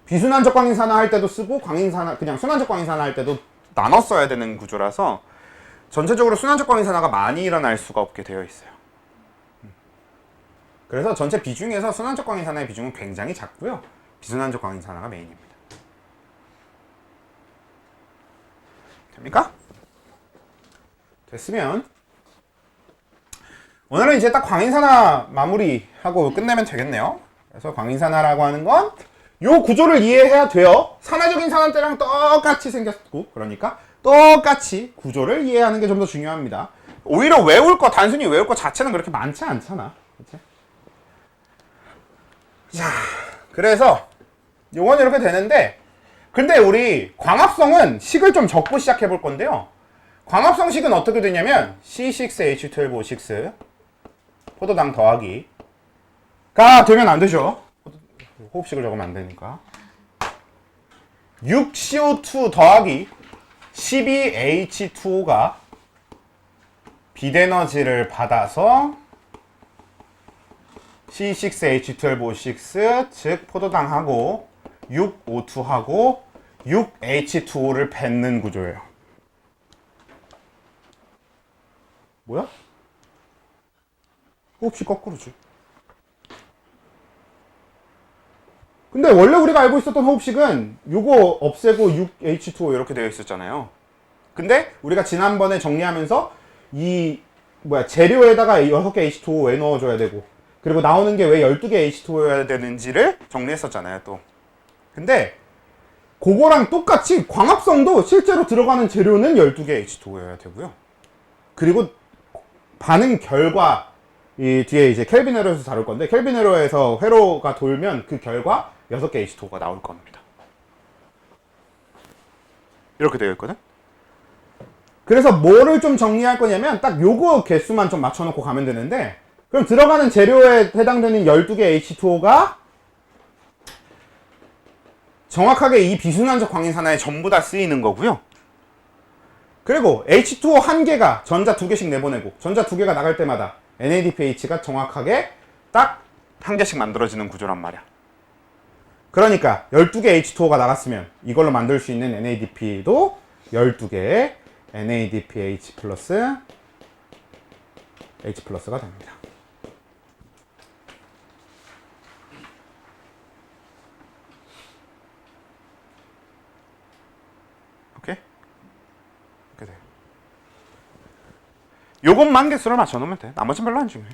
비순환적 광인산화 할 때도 쓰고 광인산화, 그냥 순환적 광인산화 할 때도 나눠 써야 되는 구조라서 전체적으로 순환적 광인산화가 많이 일어날 수가 없게 되어 있어요. 그래서 전체 비중에서 순환적 광인산화의 비중은 굉장히 작고요. 비순환적 광인산화가 메인입니다. 됩니까? 됐으면 오늘은 이제 딱 광인산화 마무리하고 끝내면 되겠네요. 그래서 광인산화라고 하는 건 요 구조를 이해해야 돼요. 산화적인 산화때랑 똑같이 생겼고, 그러니까 똑같이 구조를 이해하는 게 좀 더 중요합니다. 오히려 외울 거, 단순히 외울 거 자체는 그렇게 많지 않잖아. 그치? 자, 그래서 요건 이렇게 되는데, 근데 우리 광합성은 식을 좀 적고 시작해 볼 건데요. 광합성 식은 어떻게 되냐면 C6H12O6 포도당 더하기가 되면 안 되죠. 호흡식을 적으면 안 되니까. 6CO2 더하기 12H2O가 비대너지를 받아서 C6H12O6 즉 포도당하고 6O2하고 6H2O를 뱉는 구조예요. 뭐야? 호흡식 거꾸로지. 근데 원래 우리가 알고 있었던 호흡식은 요거 없애고 6H2O 이렇게 되어 있었잖아요. 근데 우리가 지난번에 정리하면서 이 재료에다가 6개 H2O 왜 넣어줘야 되고 그리고 나오는 게 왜 12개 H2O여야 되는지를 정리했었잖아요 또. 근데 그거랑 똑같이 광합성도 실제로 들어가는 재료는 12개 H2O여야 되고요. 그리고 반응 결과 이 뒤에 이제 켈빈 회로에서 다룰 건데 켈빈 회로에서 회로가 돌면 그 결과 6개 H2O가 나올 겁니다. 이렇게 되어 있거든. 그래서 뭐를 좀 정리할 거냐면 딱 요거 개수만 좀 맞춰놓고 가면 되는데 그럼 들어가는 재료에 해당되는 12개 H2O가 정확하게 이 비순환적 광인산화에 전부 다 쓰이는 거고요. 그리고 H2O 한 개가 전자 2개씩 내보내고 전자 2개가 나갈 때마다 NADPH가 정확하게 딱 한 개씩 만들어지는 구조란 말이야. 그러니까 12개 H2O가 나갔으면 이걸로 만들 수 있는 NADP도 12개의 NADPH 플러스 H 플러스가 됩니다. 오케이? 이렇게 돼요. 요것만 개수를 맞춰놓으면 돼. 나머지는 별로 안 중요해.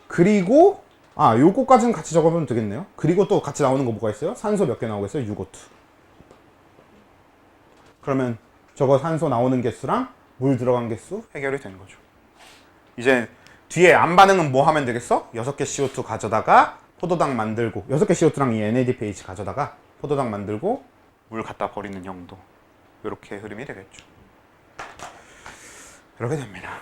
그리고 요거까지는 같이 적어보면 되겠네요. 그리고 또 같이 나오는 거 뭐가 있어요? 산소 몇 개 나오겠어요? 6O2. 그러면 저거 산소 나오는 개수랑 물 들어간 개수 해결이 되는 거죠. 이제 뒤에 안 반응은 뭐 하면 되겠어? 6개 CO2 가져다가 포도당 만들고 6개 CO2랑 이 NADPH 가져다가 포도당 만들고 물 갖다 버리는 용도. 이렇게 흐름이 되겠죠. 이렇게 됩니다.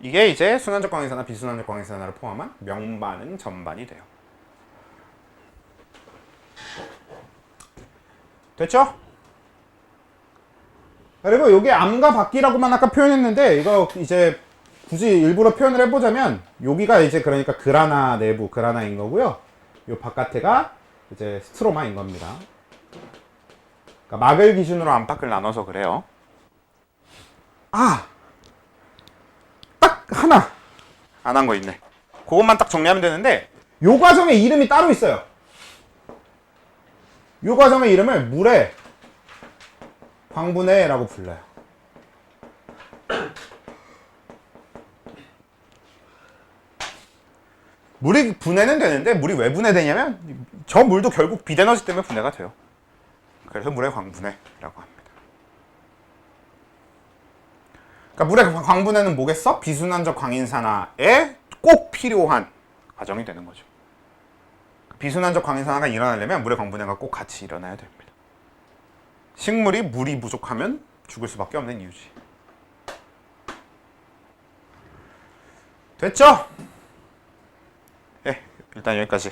이게 이제 순환적 광인산화, 비순환적 광인산화를 포함한 명반응 전반이 돼요. 됐죠? 그리고 이게 암과 밖이라고만 아까 표현했는데 이거 이제 굳이 일부러 표현을 해보자면 여기가 이제 그러니까 그라나 내부 그라나인 거고요. 요 바깥에가 이제 스트로마인 겁니다. 그러니까 막을 기준으로 안팎을 나눠서 그래요. 딱 하나 안 한 거 있네. 그것만 딱 정리하면 되는데 요 과정의 이름이 따로 있어요. 요 과정의 이름을 물의 광분해라고 불러요. 물이 분해는 되는데 물이 왜 분해되냐면 저 물도 결국 비대너지 때문에 분해가 돼요. 그래서 물의 광분해라고 합니다. 그러니까 물의 광분해는 뭐겠어? 비순환적 광인산화에 꼭 필요한 과정이 되는 거죠. 비순환적 광인산화가 일어나려면 물의 광분해가 꼭 같이 일어나야 됩니다. 식물이 물이 부족하면 죽을 수밖에 없는 이유지. 됐죠? 예, 일단 여기까지.